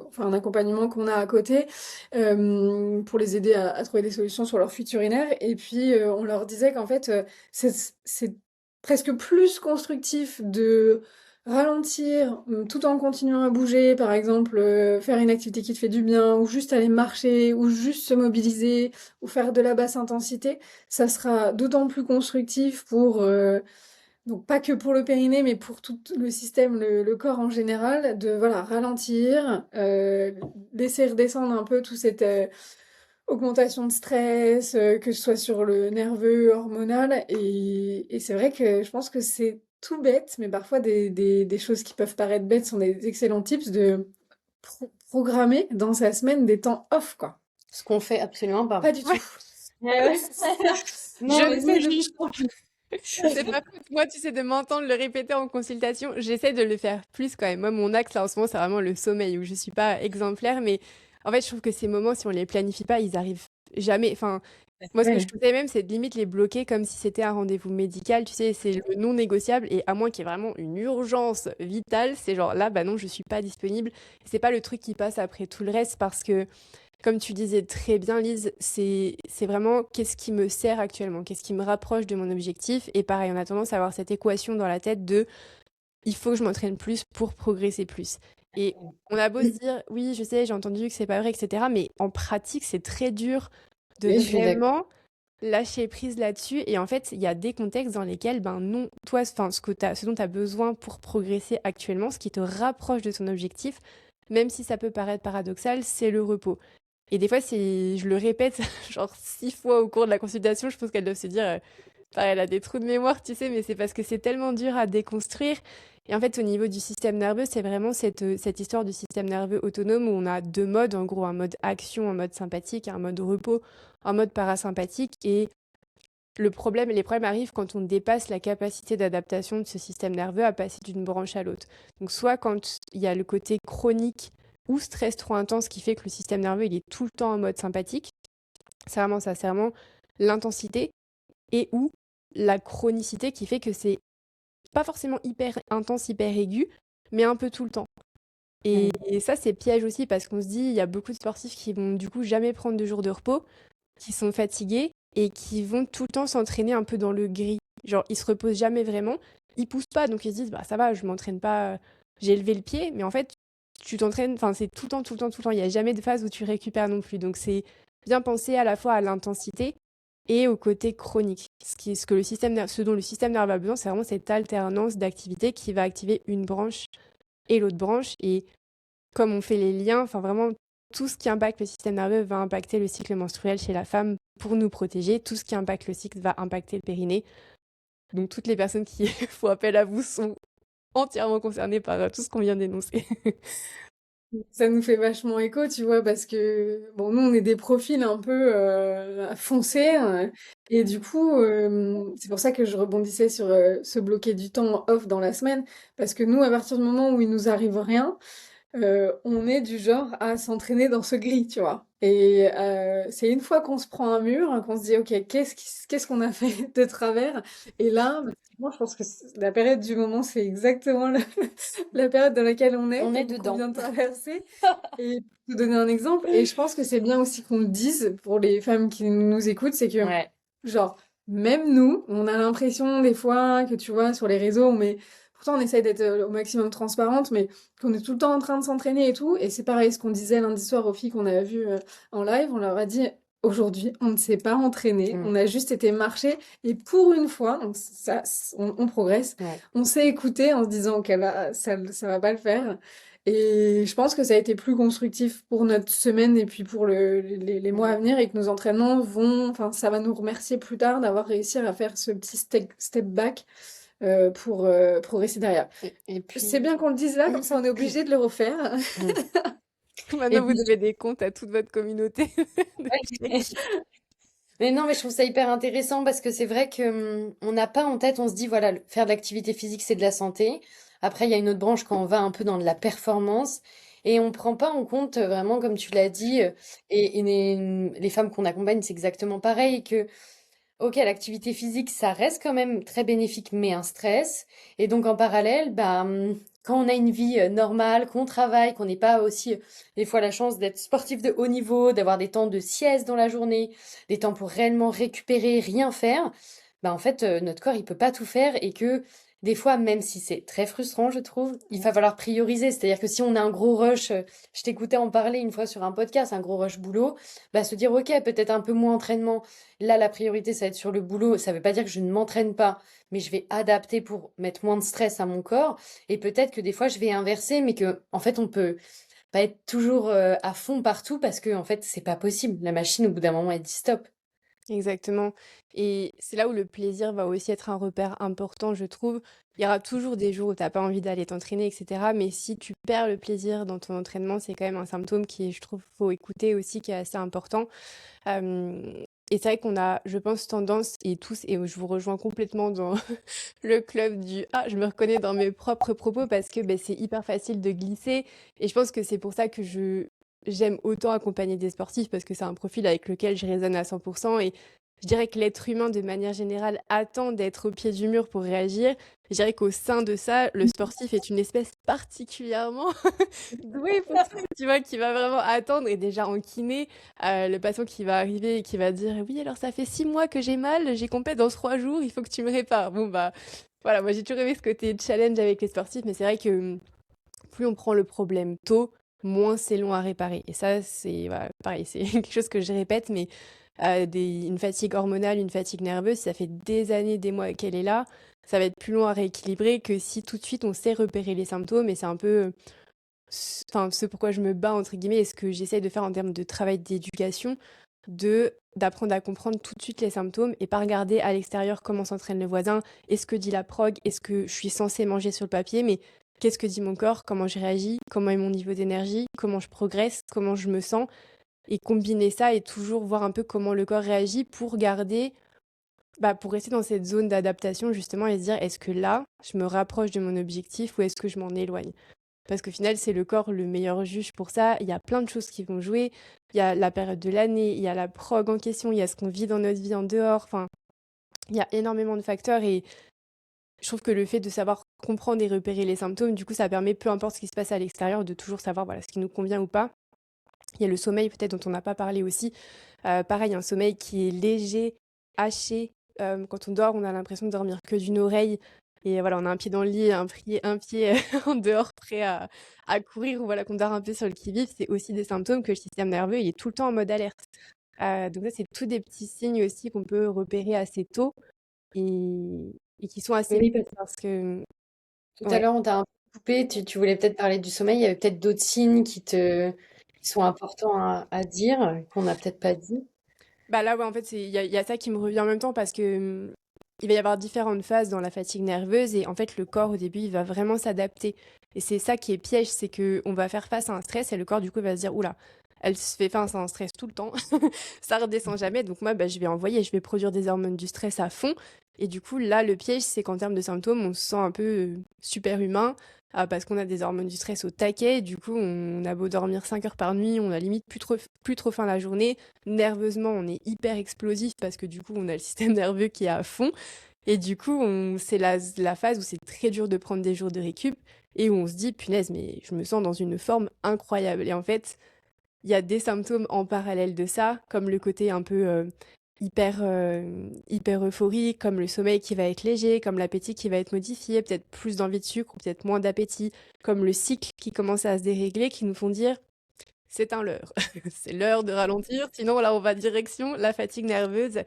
enfin un accompagnement qu'on a à côté, pour les aider à trouver des solutions sur leur futur urinaire. Et puis on leur disait qu'en fait, c'est presque plus constructif de ralentir, tout en continuant à bouger, par exemple, faire une activité qui te fait du bien, ou juste aller marcher, ou juste se mobiliser, ou faire de la basse intensité, ça sera d'autant plus constructif pour, donc pas que pour le périnée, mais pour tout le système, le corps en général, de voilà, ralentir, laisser redescendre un peu toute cette augmentation de stress, que ce soit sur le nerveux, hormonal. Et c'est vrai que je pense que c'est tout bête, mais parfois des choses qui peuvent paraître bêtes sont des excellents tips de programmer dans sa semaine des temps off, quoi. Ce qu'on fait absolument pas. Pas du Ouais, tout. Ouais, ouais. Non, je mais ne c'est vous juge pas. C'est pas faute. Moi, tu sais, de m'entendre le répéter en consultation, j'essaie de le faire plus quand même. Moi, mon axe là en ce moment, c'est vraiment le sommeil où je suis pas exemplaire, mais en fait, je trouve que ces moments, si on les planifie pas, ils arrivent jamais. Enfin, moi, ce que je ouais. conseille même, c'est de limite les bloquer comme si c'était un rendez-vous médical. Tu sais, c'est le non négociable et à moins qu'il y ait vraiment une urgence vitale, c'est genre là, bah non, je suis pas disponible. C'est pas le truc qui passe après tout le reste parce que comme tu disais très bien, Lise, c'est vraiment qu'est-ce qui me sert actuellement, qu'est-ce qui me rapproche de mon objectif. Et pareil, on a tendance à avoir cette équation dans la tête de il faut que je m'entraîne plus pour progresser plus. Et on a beau se dire oui, je sais, j'ai entendu que c'est pas vrai, etc. Mais en pratique, c'est très dur de Oui, je suis d'accord. vraiment lâcher prise là-dessus. Et en fait, il y a des contextes dans lesquels, ben non, toi, enfin, ce dont tu as besoin pour progresser actuellement, ce qui te rapproche de ton objectif, même si ça peut paraître paradoxal, c'est le repos. Et des fois, je le répète genre 6 fois au cours de la consultation, je pense qu'elles doivent se dire, pareil, elle a des trous de mémoire, tu sais, mais c'est parce que c'est tellement dur à déconstruire. Et en fait, au niveau du système nerveux, c'est vraiment cette histoire du système nerveux autonome où on a 2 modes, en gros, un mode action, un mode sympathique, un mode repos, un mode parasympathique. Et les problèmes arrivent quand on dépasse la capacité d'adaptation de ce système nerveux à passer d'une branche à l'autre. Donc, soit quand il y a le côté chronique ou stress trop intense qui fait que le système nerveux il est tout le temps en mode sympathique, c'est vraiment ça, c'est vraiment l'intensité et ou la chronicité qui fait que c'est pas forcément hyper intense, hyper aigu, mais un peu tout le temps. Et ça, c'est piège aussi parce qu'on se dit, il y a beaucoup de sportifs qui vont du coup jamais prendre de jours de repos, qui sont fatigués et qui vont tout le temps s'entraîner un peu dans le gris. Genre, ils se reposent jamais vraiment, ils poussent pas, donc ils se disent, bah ça va, je m'entraîne pas, j'ai levé le pied, mais en fait, tu t'entraînes, enfin, c'est tout le temps, tout le temps, tout le temps. Il n'y a jamais de phase où tu récupères non plus. Donc, c'est bien penser à la fois à l'intensité et au côté chronique. Ce dont le système nerveux a besoin, c'est vraiment cette alternance d'activité qui va activer une branche et l'autre branche. Et comme on fait les liens, enfin vraiment, tout ce qui impacte le système nerveux va impacter le cycle menstruel chez la femme pour nous protéger. Tout ce qui impacte le cycle va impacter le périnée. Donc toutes les personnes qui font appel à vous sont entièrement concernées par tout ce qu'on vient d'énoncer. Ça nous fait vachement écho, tu vois, parce que, bon, nous, on est des profils un peu foncés, et du coup, c'est pour ça que je rebondissais sur se bloquer du temps off dans la semaine, parce que nous, à partir du moment où il nous arrive rien, on est du genre à s'entraîner dans ce gris, tu vois. Et c'est une fois qu'on se prend un mur, qu'on se dit, ok, qu'est-ce qu'on a fait de travers? Et là, bah, moi, je pense que la période du moment, c'est exactement la période dans laquelle on est On est et qu'on dedans. vient de traverser. Et pour te donner un exemple, et je pense que c'est bien aussi qu'on le dise pour les femmes qui nous écoutent, c'est que, Ouais. genre, même nous, on a l'impression des fois que tu vois, sur les réseaux, pourtant on essaye d'être au maximum transparente, mais qu'on est tout le temps en train de s'entraîner et tout. Et c'est pareil, ce qu'on disait lundi soir aux filles qu'on avait vues en live, on leur a dit, aujourd'hui, on ne s'est pas entraîné, Mm. on a juste été marcher. Et pour une fois, donc ça, on progresse, Ouais. on s'est écouté en se disant, ok, là, ça va pas le faire. Et je pense que ça a été plus constructif pour notre semaine et puis pour les mois Mm. à venir et que nos entraînements enfin, ça va nous remercier plus tard d'avoir réussi à faire ce petit step back pour progresser derrière. Et C'est puis, bien qu'on le dise là, comme ça on est obligé de le refaire. mm. Et Maintenant, vous puis, devez des comptes à toute votre communauté de ouais. filles. Mais non, mais je trouve ça hyper intéressant parce que c'est vrai que on n'a pas en tête, on se dit, voilà, faire de l'activité physique, c'est de la santé. Après, il y a une autre branche quand on va un peu dans de la performance et on prend pas en compte vraiment, comme tu l'as dit, et les femmes qu'on accompagne, c'est exactement pareil, que ok, l'activité physique, ça reste quand même très bénéfique, mais un stress. Et donc, en parallèle, bah, quand on a une vie normale, qu'on travaille, qu'on n'ait pas aussi, des fois, la chance d'être sportif de haut niveau, d'avoir des temps de sieste dans la journée, des temps pour réellement récupérer, rien faire, bah, en fait, notre corps, il peut pas tout faire et que, des fois, même si c'est très frustrant, je trouve, il va falloir prioriser. C'est-à-dire que si on a un gros rush, je t'écoutais en parler une fois sur un podcast, un gros rush boulot, bah, se dire, ok, peut-être un peu moins entraînement. Là, la priorité, ça va être sur le boulot. Ça veut pas dire que je ne m'entraîne pas, mais je vais adapter pour mettre moins de stress à mon corps. Et peut-être que des fois, je vais inverser, mais que, en fait, on peut pas être toujours à fond partout parce que, en fait, c'est pas possible. La machine, au bout d'un moment, elle dit stop. Exactement. Et c'est là où le plaisir va aussi être un repère important, je trouve. Il y aura toujours des jours où tu n'as pas envie d'aller t'entraîner, etc. Mais si tu perds le plaisir dans ton entraînement, c'est quand même un symptôme qui, je trouve, faut écouter aussi, qui est assez important. Et c'est vrai qu'on a, je pense, tendance, et tous, et je vous rejoins complètement dans le club du «Ah, je me reconnais dans mes propres propos» parce que c'est hyper facile de glisser. Et je pense que c'est pour ça que j'aime autant accompagner des sportifs parce que c'est un profil avec lequel je résonne à 100%. Et je dirais que l'être humain, de manière générale, attend d'être au pied du mur pour réagir. Je dirais qu'au sein de ça, le sportif est une espèce particulièrement douée pour ça, tu vois, qui va vraiment attendre. Et déjà en kiné, le patient qui va arriver et qui va dire oui, alors ça fait 6 mois que j'ai mal, j'ai compé dans 3 jours, il faut que tu me répares. Bon bah voilà, moi j'ai toujours aimé ce côté challenge avec les sportifs, mais c'est vrai que plus on prend le problème tôt, moins c'est long à réparer. Et ça, c'est voilà, pareil, c'est quelque chose que je répète, mais une fatigue hormonale, une fatigue nerveuse, si ça fait des années, des mois qu'elle est là, ça va être plus long à rééquilibrer que si tout de suite on sait repérer les symptômes. Et c'est un peu enfin, ce pourquoi je me bats, entre guillemets, et ce que j'essaye de faire en termes de travail d'éducation, d'apprendre à comprendre tout de suite les symptômes et pas regarder à l'extérieur comment s'entraîne le voisin, est-ce que dit la prog, est-ce que je suis censée manger sur le papier, mais qu'est-ce que dit mon corps, comment je réagis, comment est mon niveau d'énergie, comment je progresse, comment je me sens, et combiner ça et toujours voir un peu comment le corps réagit pour garder, pour rester dans cette zone d'adaptation justement et se dire est-ce que là, je me rapproche de mon objectif ou est-ce que je m'en éloigne. Parce qu'au final, c'est le corps le meilleur juge pour ça. Il y a plein de choses qui vont jouer. Il y a la période de l'année, il y a la prog en question, il y a ce qu'on vit dans notre vie en dehors. Enfin, il y a énormément de facteurs et je trouve que le fait de savoir comprendre et repérer les symptômes, du coup, ça permet, peu importe ce qui se passe à l'extérieur, de toujours savoir voilà, ce qui nous convient ou pas. Il y a le sommeil peut-être dont on n'a pas parlé aussi. Pareil, un sommeil qui est léger, haché. Quand on dort, on a l'impression de dormir que d'une oreille. Et voilà, on a un pied dans le lit, et un pied en dehors, prêt à courir, ou voilà, qu'on dort un peu sur le qui-vive. C'est aussi des symptômes que le système nerveux il est tout le temps en mode alerte. Donc ça, c'est tous des petits signes aussi qu'on peut repérer assez tôt et qui sont assez Oui, parce que parce que tout à ouais. l'heure, on t'a un peu coupé. Tu voulais peut-être parler du sommeil. Il y avait peut-être d'autres signes qui sont importants à dire, qu'on n'a peut-être pas dit. Bah là, ouais, en fait, il y a ça qui me revient en même temps parce que il va y avoir différentes phases dans la fatigue nerveuse et en fait, le corps au début, il va vraiment s'adapter. Et c'est ça qui est piège, c'est que on va faire face à un stress et le corps, du coup, va se dire, oula, elle se fait face à un stress tout le temps, ça redescend jamais. Donc moi, bah, je vais produire des hormones du stress à fond. Et du coup, là, le piège, c'est qu'en termes de symptômes, on se sent un peu super humain parce qu'on a des hormones du stress au taquet. Du coup, on a beau dormir 5 heures par nuit, on a limite plus trop faim la journée. Nerveusement, on est hyper explosif parce que du coup, on a le système nerveux qui est à fond. Et du coup, c'est la phase où c'est très dur de prendre des jours de récup et où on se dit, punaise, mais je me sens dans une forme incroyable. Et en fait, il y a des symptômes en parallèle de ça, comme le côté un peu hyper euphorique, comme le sommeil qui va être léger, comme l'appétit qui va être modifié, peut-être plus d'envie de sucre ou peut-être moins d'appétit, comme le cycle qui commence à se dérégler, qui nous font dire c'est un leurre, c'est l'heure de ralentir, sinon là on va direction la fatigue nerveuse.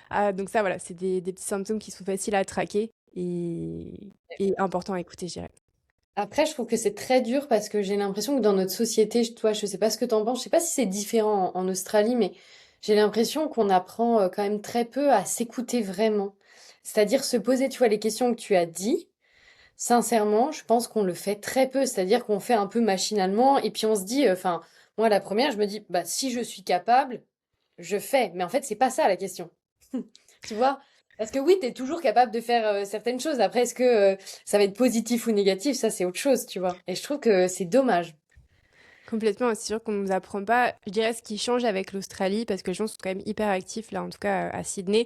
Ah, donc ça voilà, c'est des petits symptômes qui sont faciles à traquer et importants à écouter, je dirais. Après, je trouve que c'est très dur parce que j'ai l'impression que dans notre société, toi, je sais pas ce que t'en penses, je sais pas si c'est différent en Australie, mais j'ai l'impression qu'on apprend quand même très peu à s'écouter vraiment. C'est-à-dire se poser, tu vois, les questions que tu as dit. Sincèrement, je pense qu'on le fait très peu. C'est-à-dire qu'on fait un peu machinalement et puis on se dit, enfin, moi, la première, je me dis, bah, si je suis capable, je fais. Mais en fait, c'est pas ça la question. Tu vois? Parce que oui, tu es toujours capable de faire certaines choses. Après, est-ce que ça va être positif ou négatif? Ça, c'est autre chose, tu vois. Et je trouve que c'est dommage. Complètement, c'est sûr qu'on nous apprend pas. Je dirais ce qui change avec l'Australie, parce que les gens sont quand même hyper actifs, là, en tout cas à Sydney,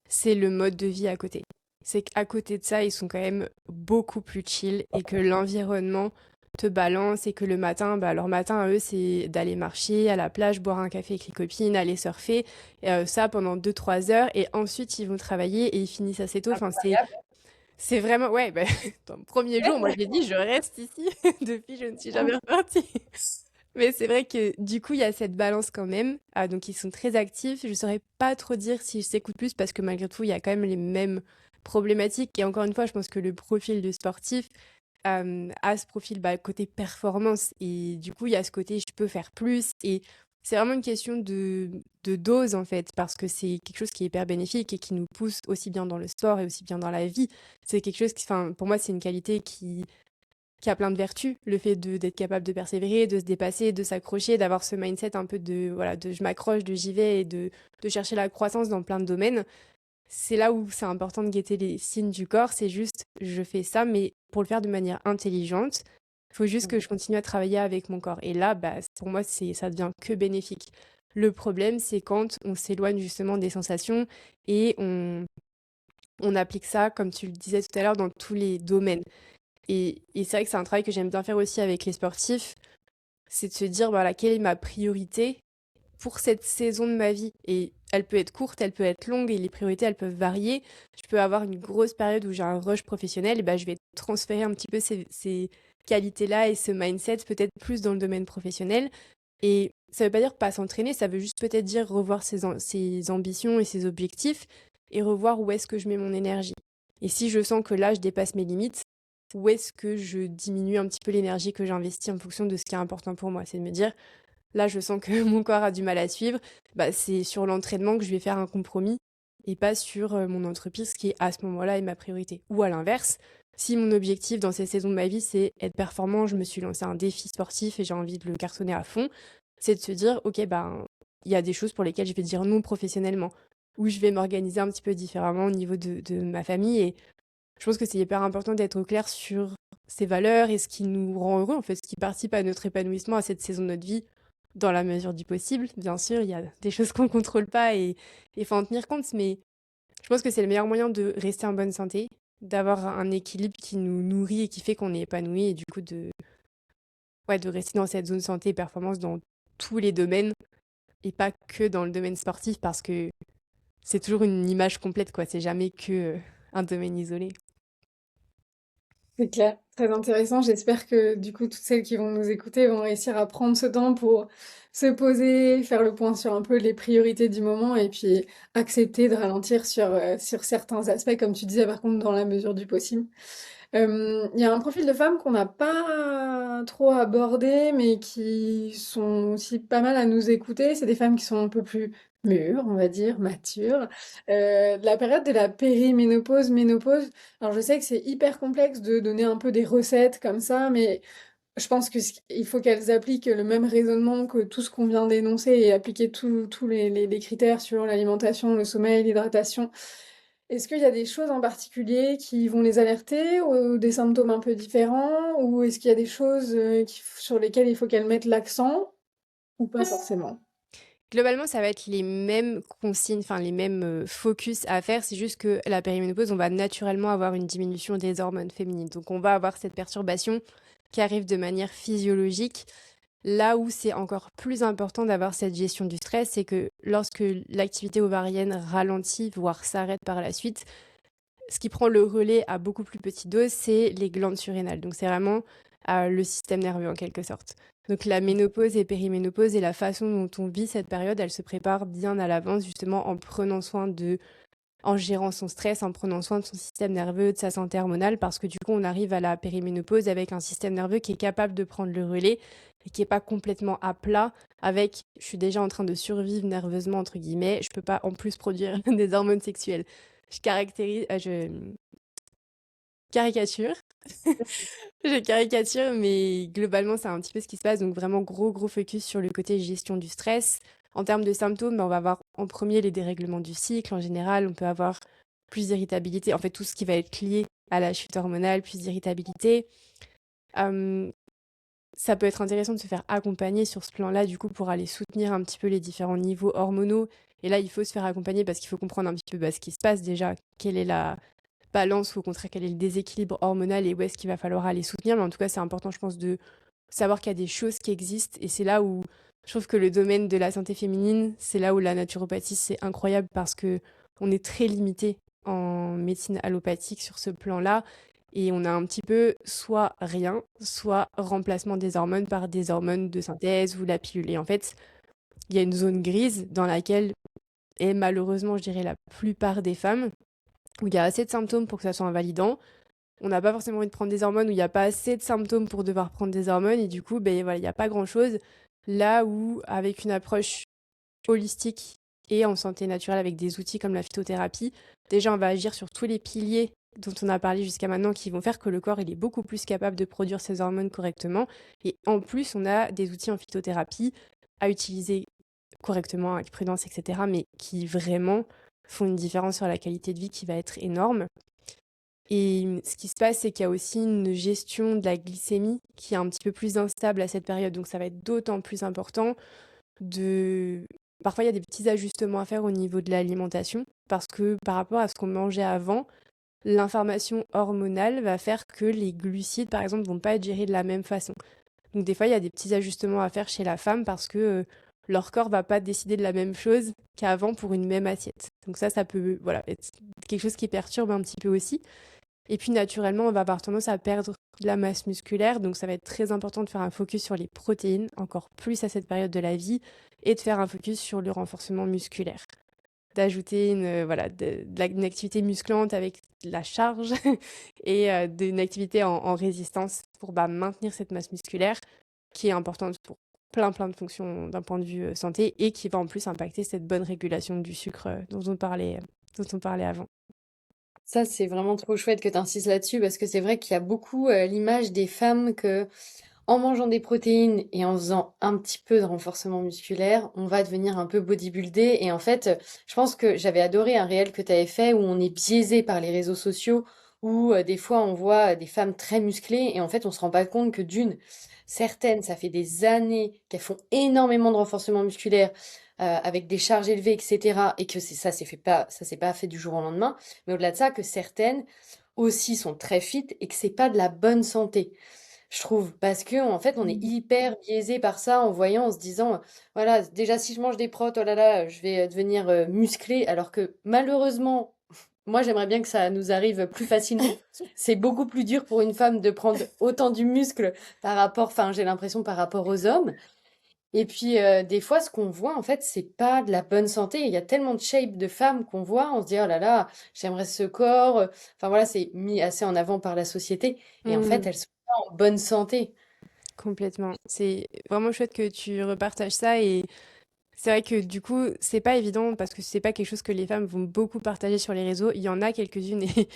c'est le mode de vie à côté. C'est qu'à côté de ça, ils sont quand même beaucoup plus chill et que l'environnement te balance et que le matin, bah, leur matin à eux, c'est d'aller marcher à la plage, boire un café avec les copines, aller surfer, ça pendant 2 3 heures et ensuite ils vont travailler et ils finissent assez tôt. Enfin, c'est vraiment, ouais, bah, dans le premier jour, moi j'ai dit je reste ici. Depuis, je ne suis jamais repartie. Mais c'est vrai que du coup, il y a cette balance quand même. Ah, donc, ils sont très actifs. Je ne saurais pas trop dire si je s'écoute plus parce que malgré tout, il y a quand même les mêmes problématiques. Et encore une fois, je pense que le profil du sportif a ce profil bah, côté performance. Et du coup, il y a ce côté je peux faire plus. Et c'est vraiment une question de dose en fait, parce que c'est quelque chose qui est hyper bénéfique et qui nous pousse aussi bien dans le sport et aussi bien dans la vie. C'est quelque chose qui, enfin, pour moi, c'est une qualité qui a plein de vertus, le fait d'être capable de persévérer, de se dépasser, de s'accrocher, d'avoir ce mindset un peu de, voilà, de je m'accroche, de j'y vais et de chercher la croissance dans plein de domaines. C'est là où c'est important de guetter les signes du corps, c'est juste je fais ça, mais pour le faire de manière intelligente, il faut juste que je continue à travailler avec mon corps. Et là, bah, pour moi, ça devient que bénéfique. Le problème, c'est quand on s'éloigne justement des sensations et on applique ça, comme tu le disais tout à l'heure, dans tous les domaines. Et c'est vrai que c'est un travail que j'aime bien faire aussi avec les sportifs, c'est de se dire, voilà, quelle est ma priorité pour cette saison de ma vie. Et elle peut être courte, elle peut être longue, et les priorités, elles peuvent varier. Je peux avoir une grosse période où j'ai un rush professionnel, et ben, je vais transférer un petit peu ces qualités-là et ce mindset peut-être plus dans le domaine professionnel. Et ça veut pas dire pas s'entraîner, ça veut juste peut-être dire revoir ses ambitions et ses objectifs, et revoir où est-ce que je mets mon énergie. Et si je sens que là, je dépasse mes limites, où est-ce que je diminue un petit peu l'énergie que j'investis en fonction de ce qui est important pour moi. C'est de me dire, là, je sens que mon corps a du mal à suivre, bah, c'est sur l'entraînement que je vais faire un compromis et pas sur mon entreprise qui, à ce moment-là, est ma priorité. Ou à l'inverse, si mon objectif dans cette saison de ma vie, c'est être performant, je me suis lancé un défi sportif et j'ai envie de le cartonner à fond, c'est de se dire, ok, ben, il y a des choses pour lesquelles je vais dire non professionnellement, ou je vais m'organiser un petit peu différemment au niveau de ma famille. Et je pense que c'est hyper important d'être au clair sur ses valeurs et ce qui nous rend heureux, en fait, ce qui participe à notre épanouissement à cette saison de notre vie, dans la mesure du possible. Bien sûr, il y a des choses qu'on ne contrôle pas et il faut en tenir compte, mais je pense que c'est le meilleur moyen de rester en bonne santé, d'avoir un équilibre qui nous nourrit et qui fait qu'on est épanoui et du coup ouais, de rester dans cette zone santé et performance dans tous les domaines et pas que dans le domaine sportif parce que c'est toujours une image complète, quoi. C'est jamais que un domaine isolé. C'est clair, très intéressant. J'espère que du coup, toutes celles qui vont nous écouter vont réussir à prendre ce temps pour se poser, faire le point sur un peu les priorités du moment et puis accepter de ralentir sur certains aspects, comme tu disais, par contre, dans la mesure du possible. Il y a un profil de femmes qu'on n'a pas trop abordé, mais qui sont aussi pas mal à nous écouter. C'est des femmes qui sont un peu plus mûre, on va dire, mature. La période de la périménopause, ménopause, alors je sais que c'est hyper complexe de donner un peu des recettes comme ça, mais je pense que il faut qu'elles appliquent le même raisonnement que tout ce qu'on vient d'énoncer et appliquer tous les critères sur l'alimentation, le sommeil, l'hydratation. Est-ce qu'il y a des choses en particulier qui vont les alerter ou des symptômes un peu différents? Ou est-ce qu'il y a des choses sur lesquelles il faut qu'elles mettent l'accent ou pas forcément? Globalement, ça va être les mêmes consignes, enfin les mêmes focus à faire. C'est juste que la périménopause, on va naturellement avoir une diminution des hormones féminines. Donc on va avoir cette perturbation qui arrive de manière physiologique. Là où c'est encore plus important d'avoir cette gestion du stress, c'est que lorsque l'activité ovarienne ralentit, voire s'arrête par la suite, ce qui prend le relais à beaucoup plus petite dose, c'est les glandes surrénales. Donc c'est vraiment le système nerveux en quelque sorte. Donc la ménopause et périménopause et la façon dont on vit cette période, elle se prépare bien à l'avance justement en prenant soin en gérant son stress, en prenant soin de son système nerveux, de sa santé hormonale, parce que du coup on arrive à la périménopause avec un système nerveux qui est capable de prendre le relais et qui n'est pas complètement à plat avec je suis déjà en train de survivre nerveusement entre guillemets, je peux pas en plus produire des hormones sexuelles. Je caricature. Je caricature, mais globalement, c'est un petit peu ce qui se passe. Donc vraiment gros, gros focus sur le côté gestion du stress. En termes de symptômes, on va avoir en premier les dérèglements du cycle. En général, on peut avoir plus d'irritabilité. En fait, tout ce qui va être lié à la chute hormonale, plus d'irritabilité. Euh, Ça peut être intéressant de se faire accompagner sur ce plan-là, du coup, pour aller soutenir un petit peu les différents niveaux hormonaux. Et là, il faut se faire accompagner parce qu'il faut comprendre un petit peu ce qui se passe déjà, quelle est la balance ou au contraire quel est le déséquilibre hormonal et où est-ce qu'il va falloir aller soutenir. Mais en tout cas, c'est important, je pense, de savoir qu'il y a des choses qui existent. Et c'est là où je trouve que le domaine de la santé féminine, c'est là où la naturopathie, c'est incroyable parce que on est très limité en médecine allopathique sur ce plan-là. Et on a un petit peu soit rien, soit remplacement des hormones par des hormones de synthèse ou la pilule. Et en fait, il y a une zone grise dans laquelle est malheureusement, je dirais, la plupart des femmes, où il y a assez de symptômes pour que ça soit invalidant. On n'a pas forcément envie de prendre des hormones, où il n'y a pas assez de symptômes pour devoir prendre des hormones. Et du coup, ben, voilà, il n'y a pas grand-chose. Là où, avec une approche holistique et en santé naturelle avec des outils comme la phytothérapie, déjà on va agir sur tous les piliers dont on a parlé jusqu'à maintenant qui vont faire que le corps il est beaucoup plus capable de produire ses hormones correctement. Et en plus, on a des outils en phytothérapie à utiliser correctement, avec prudence, etc., mais qui vraiment font une différence sur la qualité de vie qui va être énorme. Et ce qui se passe, c'est qu'il y a aussi une gestion de la glycémie qui est un petit peu plus instable à cette période. Donc ça va être d'autant plus important de... Parfois, il y a des petits ajustements à faire au niveau de l'alimentation parce que par rapport à ce qu'on mangeait avant, l'information hormonale va faire que les glucides, par exemple, vont pas être gérés de la même façon. Donc des fois, il y a des petits ajustements à faire chez la femme parce que leur corps va pas décider de la même chose qu'avant pour une même assiette. Donc ça peut voilà, être quelque chose qui perturbe un petit peu aussi. Et puis naturellement, on va avoir tendance à perdre de la masse musculaire, donc ça va être très important de faire un focus sur les protéines, encore plus à cette période de la vie, et de faire un focus sur le renforcement musculaire. D'ajouter une activité musclante avec de la charge et d'une activité en résistance pour maintenir cette masse musculaire qui est importante pour plein de fonctions d'un point de vue santé et qui va en plus impacter cette bonne régulation du sucre dont on parlait avant. Ça, c'est vraiment trop chouette que tu insistes là-dessus parce que c'est vrai qu'il y a beaucoup l'image des femmes que en mangeant des protéines et en faisant un petit peu de renforcement musculaire, on va devenir un peu bodybuildé. Et en fait, je pense que j'avais adoré un réel que tu avais fait où on est biaisé par les réseaux sociaux, où des fois on voit des femmes très musclées et en fait on se rend pas compte que d'une, certaines, ça fait des années qu'elles font énormément de renforcement musculaire avec des charges élevées, etc. Et que ça s'est pas fait du jour au lendemain. Mais au-delà de ça, que certaines aussi sont très fit et que c'est pas de la bonne santé. Je trouve, parce que en fait, on est Mmh. hyper biaisé par ça en voyant, en se disant, voilà, déjà si je mange des protes, oh là là, je vais devenir musclé, alors que malheureusement, moi j'aimerais bien que ça nous arrive plus facilement. C'est beaucoup plus dur pour une femme de prendre autant du muscle par rapport, enfin j'ai l'impression par rapport aux hommes. Et puis des fois, ce qu'on voit en fait, c'est pas de la bonne santé. Il y a tellement de shapes de femmes qu'on voit, on se dit oh là là, j'aimerais ce corps. Enfin voilà, c'est mis assez en avant par la société, et en fait, Mmh. elles sont pas en bonne santé. Complètement. C'est vraiment chouette que tu repartages ça et C'est vrai que du coup, c'est pas évident parce que c'est pas quelque chose que les femmes vont beaucoup partager sur les réseaux. Il y en a quelques-unes et,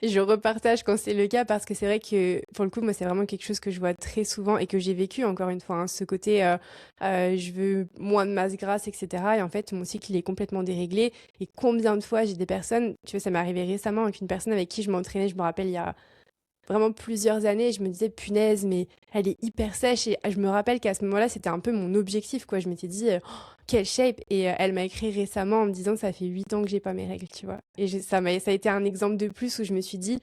et je repartage quand c'est le cas parce que c'est vrai que pour le coup, moi, c'est vraiment quelque chose que je vois très souvent et que j'ai vécu encore une fois, hein, ce côté je veux moins de masse grasse, etc. Et en fait, mon cycle il est complètement déréglé. Et combien de fois j'ai des personnes, tu vois, ça m'est arrivé récemment avec une personne avec qui je m'entraînais, je me rappelle, il y a vraiment plusieurs années, je me disais, punaise, mais elle est hyper sèche. Et je me rappelle qu'à ce moment-là, c'était un peu mon objectif, quoi. Je m'étais dit, oh, quelle shape. Et elle m'a écrit récemment en me disant, ça fait 8 ans que j'ai pas mes règles, tu vois. Et ça a été un exemple de plus où je me suis dit,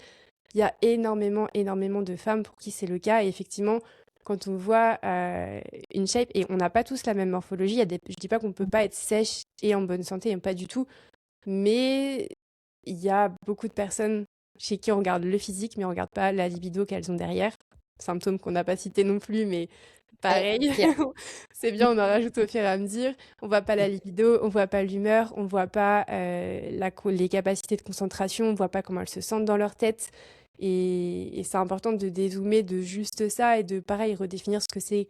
il y a énormément, énormément de femmes pour qui c'est le cas. Et effectivement, quand on voit une shape, et on n'a pas tous la même morphologie, je dis pas qu'on peut pas être sèche et en bonne santé, pas du tout. Mais il y a beaucoup de personnes chez qui on regarde le physique, mais on regarde pas la libido qu'elles ont derrière. Symptôme qu'on n'a pas cité non plus, mais pareil. Pire. C'est bien, on en rajoute au fur et à mesure. On voit pas la libido, on voit pas l'humeur, on voit pas les capacités de concentration, on voit pas comment elles se sentent dans leur tête. Et c'est important de dézoomer de juste ça et de, pareil, redéfinir ce que c'est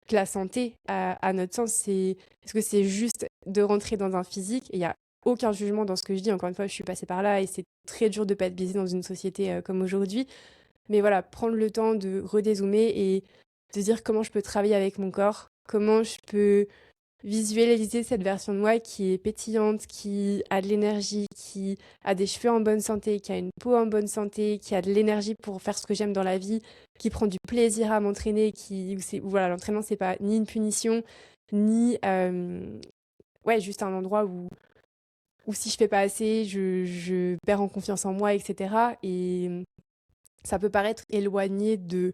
que la santé à notre sens. Est-ce que c'est juste de rentrer dans un physique? Et il y a aucun jugement dans ce que je dis. Encore une fois, je suis passée par là et c'est très dur de pas être biaisé dans une société comme aujourd'hui. Mais voilà, prendre le temps de redézoomer et de dire comment je peux travailler avec mon corps, comment je peux visualiser cette version de moi qui est pétillante, qui a de l'énergie, qui a des cheveux en bonne santé, qui a une peau en bonne santé, qui a de l'énergie pour faire ce que j'aime dans la vie, qui prend du plaisir à m'entraîner, où voilà, l'entraînement c'est pas ni une punition, ni ouais, juste un endroit où si je fais pas assez, je perds en confiance en moi, etc. Et ça peut paraître éloigné de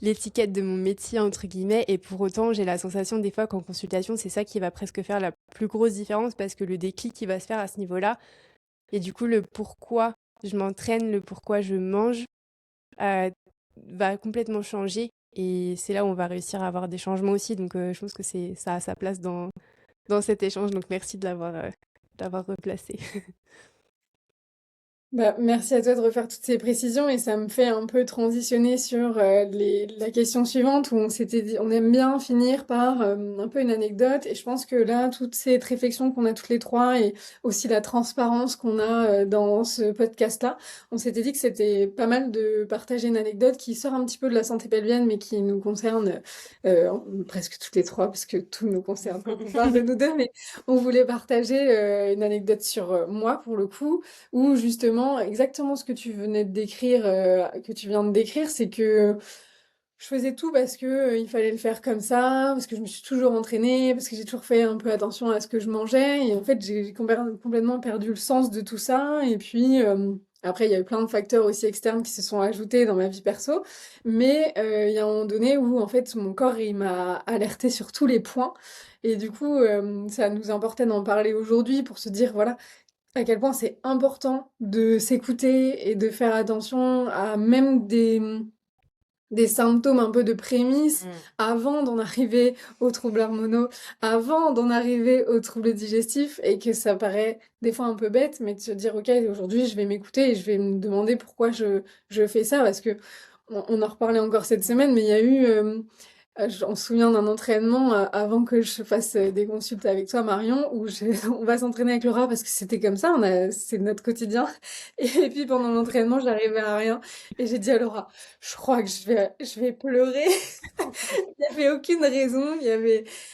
l'étiquette de mon métier, entre guillemets, et pour autant, j'ai la sensation des fois qu'en consultation, c'est ça qui va presque faire la plus grosse différence parce que le déclic qui va se faire à ce niveau-là, et du coup, le pourquoi je m'entraîne, le pourquoi je mange, euh, va complètement changer. Et c'est là où on va réussir à avoir des changements aussi. Donc, je pense que ça a sa place dans cet échange. Donc, merci de l'avoir replacé. Bah, merci à toi de refaire toutes ces précisions et ça me fait un peu transitionner sur la question suivante où on s'était dit on aime bien finir par un peu une anecdote et je pense que là toute cette réflexion qu'on a toutes les trois et aussi la transparence qu'on a dans ce podcast-là, on s'était dit que c'était pas mal de partager une anecdote qui sort un petit peu de la santé pelvienne mais qui nous concerne euh, presque toutes les trois parce que tout nous concerne quand on parle de nous deux, mais on voulait partager une anecdote sur moi pour le coup où justement, exactement ce que tu venais de décrire, que tu viens de décrire, c'est que je faisais tout parce que il fallait le faire comme ça, parce que je me suis toujours entraînée, parce que j'ai toujours fait un peu attention à ce que je mangeais, et en fait j'ai complètement perdu le sens de tout ça. Et puis après il y a eu plein de facteurs aussi externes qui se sont ajoutés dans ma vie perso, mais il y a un moment donné où en fait mon corps il m'a alerté sur tous les points. Et du coup, ça nous importait d'en parler aujourd'hui pour se dire, voilà, à quel point c'est important de s'écouter et de faire attention à même des symptômes un peu de prémisse Mm. avant d'en arriver aux troubles hormonaux, avant d'en arriver aux troubles digestifs, et que ça paraît des fois un peu bête, mais de se dire, ok, aujourd'hui je vais m'écouter et je vais me demander pourquoi je fais ça, parce que on en reparlait encore cette semaine, mais il y a eu on se souvient d'un entraînement avant que je fasse des consultes avec toi, Marion, où on va s'entraîner avec Laura parce que c'était comme ça, c'est notre quotidien. Et puis pendant l'entraînement, j'arrivais à rien. Et j'ai dit à Laura, je crois que je vais pleurer. Il n'y avait aucune raison,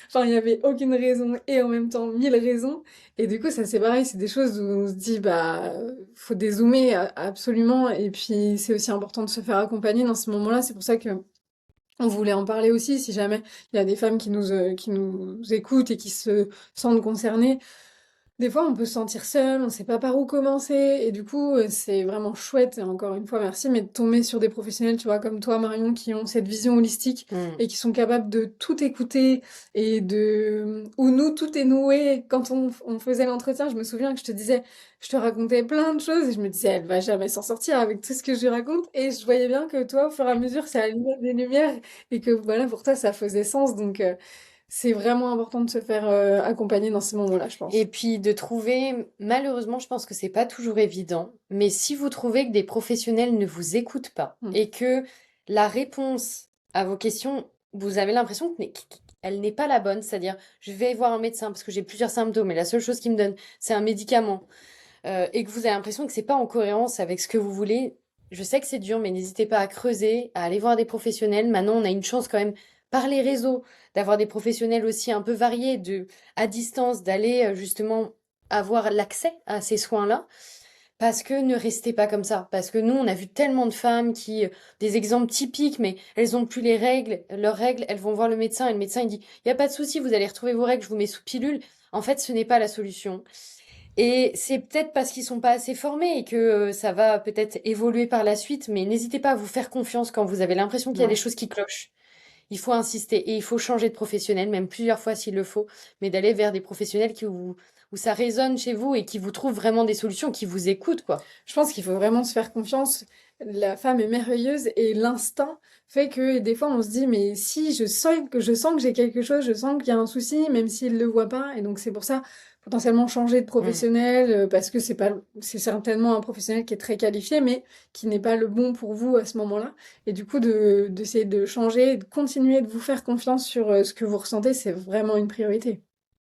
enfin, il y avait aucune raison et en même temps 1000 raisons. Et du coup, ça c'est pareil, c'est des choses où on se dit, bah, faut dézoomer absolument. Et puis, c'est aussi important de se faire accompagner dans ces moments-là. C'est pour ça que on voulait en parler aussi, si jamais il y a des femmes qui nous écoutent et qui se sentent concernées. Des fois, on peut se sentir seul, on sait pas par où commencer, et du coup, c'est vraiment chouette, et encore une fois, merci, mais de tomber sur des professionnels, tu vois, comme toi, Marion, qui ont cette vision holistique Mm. et qui sont capables de tout écouter, et où nous, tout est noué. Quand on faisait l'entretien, je me souviens que je te disais, je te racontais plein de choses, et je me disais, elle va jamais s'en sortir avec tout ce que je lui raconte, et je voyais bien que toi, au fur et à mesure, ça allumait des lumières, et que voilà, pour toi, ça faisait sens, donc c'est vraiment important de se faire accompagner dans ces moments-là, je Et pense. puis de trouver, malheureusement, je pense que c'est pas toujours évident, mais si vous trouvez que des professionnels ne vous écoutent pas Mm. et que la réponse à vos questions, vous avez l'impression elle n'est pas la bonne, c'est-à-dire je vais voir un médecin parce que j'ai plusieurs symptômes et la seule chose qu'il me donne, c'est un médicament, et que vous avez l'impression que c'est pas en cohérence avec ce que vous voulez, je sais que c'est dur, mais n'hésitez pas à creuser, à aller voir des professionnels. Maintenant, on a une chance quand même par les réseaux d'avoir des professionnels aussi un peu variés, à distance, d'aller justement avoir l'accès à ces soins-là. Parce que ne restez pas comme ça. Parce que nous, on a vu tellement de femmes des exemples typiques, mais elles ont plus les règles, leurs règles, elles vont voir le médecin et le médecin, il dit, il n'y a pas de souci, vous allez retrouver vos règles, je vous mets sous pilule. En fait, ce n'est pas la solution. Et c'est peut-être parce qu'ils sont pas assez formés et que ça va peut-être évoluer par la suite, mais n'hésitez pas à vous faire confiance quand vous avez l'impression qu'il y a des Ouais. choses qui clochent. Il faut insister et il faut changer de professionnel, même plusieurs fois s'il le faut, mais d'aller vers des professionnels où ça résonne chez vous et qui vous trouvent vraiment des solutions, qui vous écoutent, quoi. Je pense qu'il faut vraiment se faire confiance. La femme est merveilleuse et l'instinct fait que des fois on se dit mais si je sens que j'ai quelque chose, je sens qu'il y a un souci même s'il le voit pas et donc c'est pour ça potentiellement changer de Mm. professionnel parce que c'est certainement un professionnel qui est très qualifié mais qui n'est pas le bon pour vous à ce moment-là et du coup d'essayer de changer, de continuer de vous faire confiance sur ce que vous ressentez, c'est vraiment une priorité.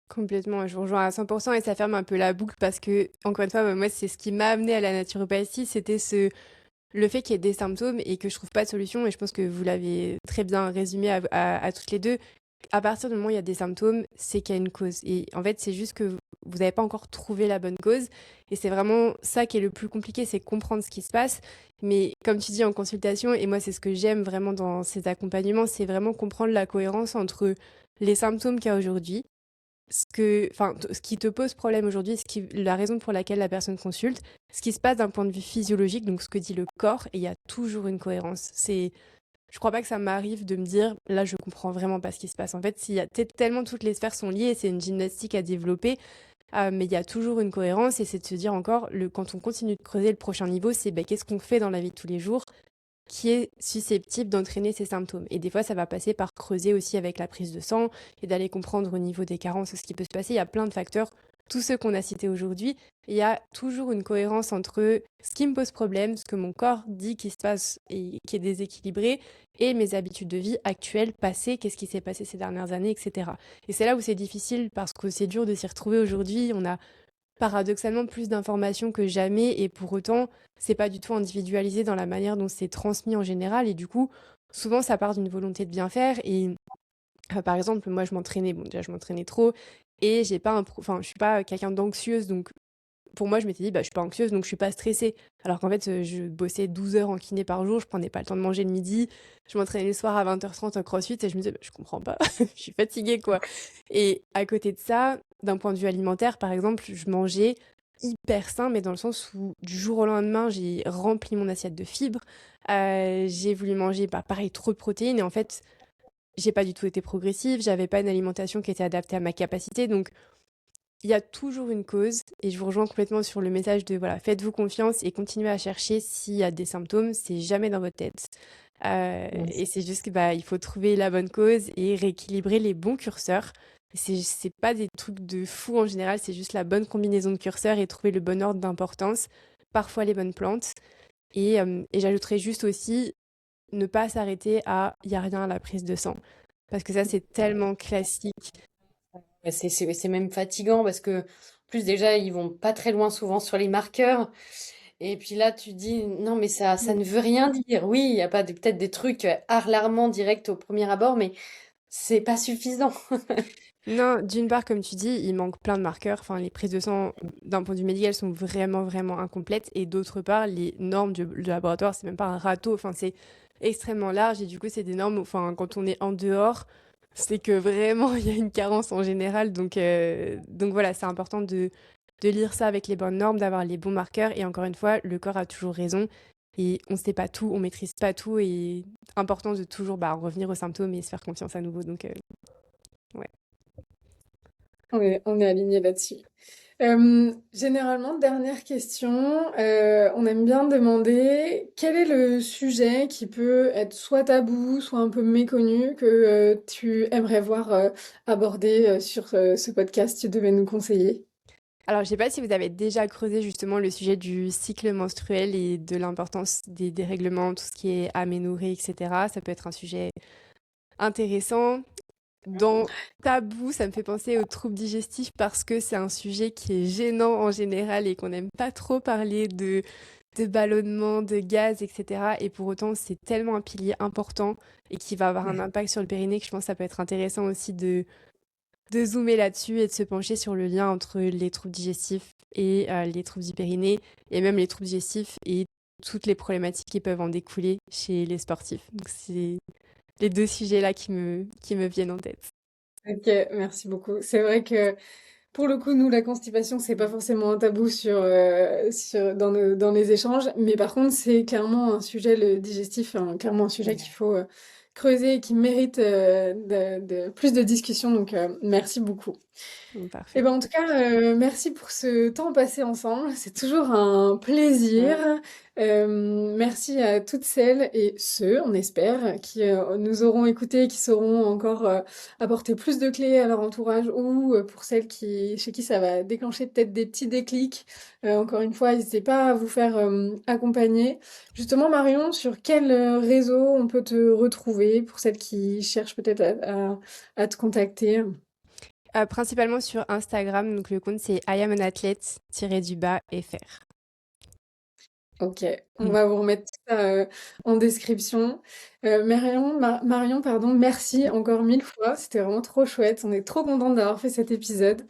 Complètement, je vous rejoins à 100% et ça ferme un peu la boucle parce que, encore une fois, moi, c'est ce qui m'a amené à la naturopathie, c'était le fait qu'il y ait des symptômes et que je trouve pas de solution. Et je pense que vous l'avez très bien résumé à toutes les deux. À partir du moment où il y a des symptômes, c'est qu'il y a une cause. Et en fait, c'est juste que vous n'avez pas encore trouvé la bonne cause. Et c'est vraiment ça qui est le plus compliqué, c'est comprendre ce qui se passe. Mais comme tu dis en consultation, et moi, c'est ce que j'aime vraiment dans ces accompagnements, c'est vraiment comprendre la cohérence entre les symptômes qu'il y a aujourd'hui, ce qui te pose problème aujourd'hui, la raison pour laquelle la personne consulte, ce qui se passe d'un point de vue physiologique, donc ce que dit le corps, et il y a toujours une cohérence. Je crois pas que ça m'arrive de me dire, là, je comprends vraiment pas ce qui se passe. En fait, tellement toutes les sphères sont liées, c'est une gymnastique à développer, mais il y a toujours une cohérence, et c'est de se dire encore, quand on continue de creuser le prochain niveau, c'est qu'est-ce qu'on fait dans la vie de tous les jours qui est susceptible d'entraîner ces symptômes. Et des fois, ça va passer par creuser aussi avec la prise de sang et d'aller comprendre au niveau des carences ce qui peut se passer. Il y a plein de facteurs, tous ceux qu'on a cités aujourd'hui. Il y a toujours une cohérence entre ce qui me pose problème, ce que mon corps dit qui se passe et qui est déséquilibré, et mes habitudes de vie actuelles, passées, qu'est-ce qui s'est passé ces dernières années, etc. Et c'est là où c'est difficile parce que c'est dur de s'y retrouver aujourd'hui. On a paradoxalement plus d'informations que jamais et pour autant, c'est pas du tout individualisé dans la manière dont c'est transmis en général et du coup, souvent ça part d'une volonté de bien faire et par exemple, moi je m'entraînais, bon déjà je m'entraînais trop et j'ai pas je suis pas quelqu'un d'anxieuse donc pour moi je m'étais dit bah je suis pas anxieuse donc je suis pas stressée alors qu'en fait je bossais 12 heures en kiné par jour, je prenais pas le temps de manger le midi, je m'entraînais le soir à 20h30 en crossfit et je me disais bah, je comprends pas, je suis fatiguée quoi. Et à côté de ça, d'un point de vue alimentaire par exemple, je mangeais hyper sain mais dans le sens où du jour au lendemain j'ai rempli mon assiette de fibres, j'ai voulu manger bah, pareil trop de protéines et en fait j'ai pas du tout été progressive, j'avais pas une alimentation qui était adaptée à ma capacité donc il y a toujours une cause et je vous rejoins complètement sur le message de voilà, faites-vous confiance et continuez à chercher s'il y a des symptômes, c'est jamais dans votre tête. Et c'est juste que bah, il faut trouver la bonne cause et rééquilibrer les bons curseurs. C'est pas des trucs de fou en général, c'est juste la bonne combinaison de curseurs et trouver le bon ordre d'importance, parfois les bonnes plantes. Et j'ajouterais juste aussi ne pas s'arrêter à il n'y a rien à la prise de sang. Parce que ça, c'est tellement classique. Ouais, c'est même fatigant parce que, en plus, déjà, ils vont pas très loin souvent sur les marqueurs. Et puis là, tu dis, non, mais ça ne veut rien dire. Oui, il y a pas peut-être des trucs alarmants directs au premier abord, mais c'est pas suffisant. Non, d'une part, comme tu dis, il manque plein de marqueurs. Enfin, les prises de sang, d'un point de vue médical, sont vraiment, vraiment incomplètes. Et d'autre part, les normes du laboratoire, c'est même pas un râteau. Enfin, c'est extrêmement large. Et du coup, c'est des normes, enfin, quand on est en dehors, c'est que vraiment, il y a une carence en général. Donc voilà, c'est important de lire ça avec les bonnes normes, d'avoir les bons marqueurs. Et encore une fois, le corps a toujours raison. Et on ne sait pas tout, on maîtrise pas tout. Et important de toujours bah, revenir aux symptômes et se faire confiance à nouveau. Donc, ouais. On est alignés là-dessus. Généralement, dernière question, on aime bien demander quel est le sujet qui peut être soit tabou, soit un peu méconnu que tu aimerais voir abordé sur ce podcast, tu devais nous conseiller. Alors, je sais pas si vous avez déjà creusé justement le sujet du cycle menstruel et de l'importance des dérèglements, tout ce qui est aménorrhée, etc. Ça peut être un sujet intéressant. dans tabou, ça me fait penser aux troubles digestifs parce que c'est un sujet qui est gênant en général et qu'on n'aime pas trop parler de ballonnement, de gaz, etc. Et pour autant, c'est tellement un pilier important et qui va avoir un impact sur le périnée que je pense que ça peut être intéressant aussi de zoomer là-dessus et de se pencher sur le lien entre les troubles digestifs et les troubles du périnée et même les troubles digestifs et toutes les problématiques qui peuvent en découler chez les sportifs. Donc c'est les deux sujets-là qui me viennent en tête. Ok, merci beaucoup. C'est vrai que pour le coup, nous, la constipation, c'est pas forcément un tabou dans les échanges, mais par contre, c'est clairement un sujet, le digestif, hein, clairement un sujet qu'il faut creuser et qui mérite plus de discussion. Donc, merci beaucoup. Donc, Eh parfait. ben, en tout cas, merci pour ce temps passé ensemble. C'est toujours un plaisir. Merci à toutes celles et ceux, on espère, qui nous auront écoutés, qui sauront encore apporter plus de clés à leur entourage ou pour celles chez qui ça va déclencher peut-être des petits déclics. Encore une fois, n'hésitez pas à vous faire accompagner. Justement, Marion, sur quel réseau on peut te retrouver pour celles qui cherchent peut-être à te contacter? Principalement sur Instagram, donc le compte c'est I am an athlete-fr. Ok, on va vous remettre tout ça en description. Marion, pardon, merci encore 1000 fois. C'était vraiment trop chouette. On est trop contente d'avoir fait cet épisode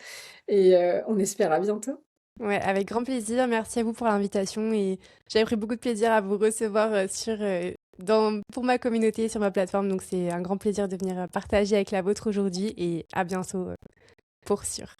et on espère à bientôt. Ouais, avec grand plaisir. Merci à vous pour l'invitation et j'ai pris beaucoup de plaisir à vous recevoir pour ma communauté sur ma plateforme. Donc c'est un grand plaisir de venir partager avec la vôtre aujourd'hui et à bientôt pour sûr.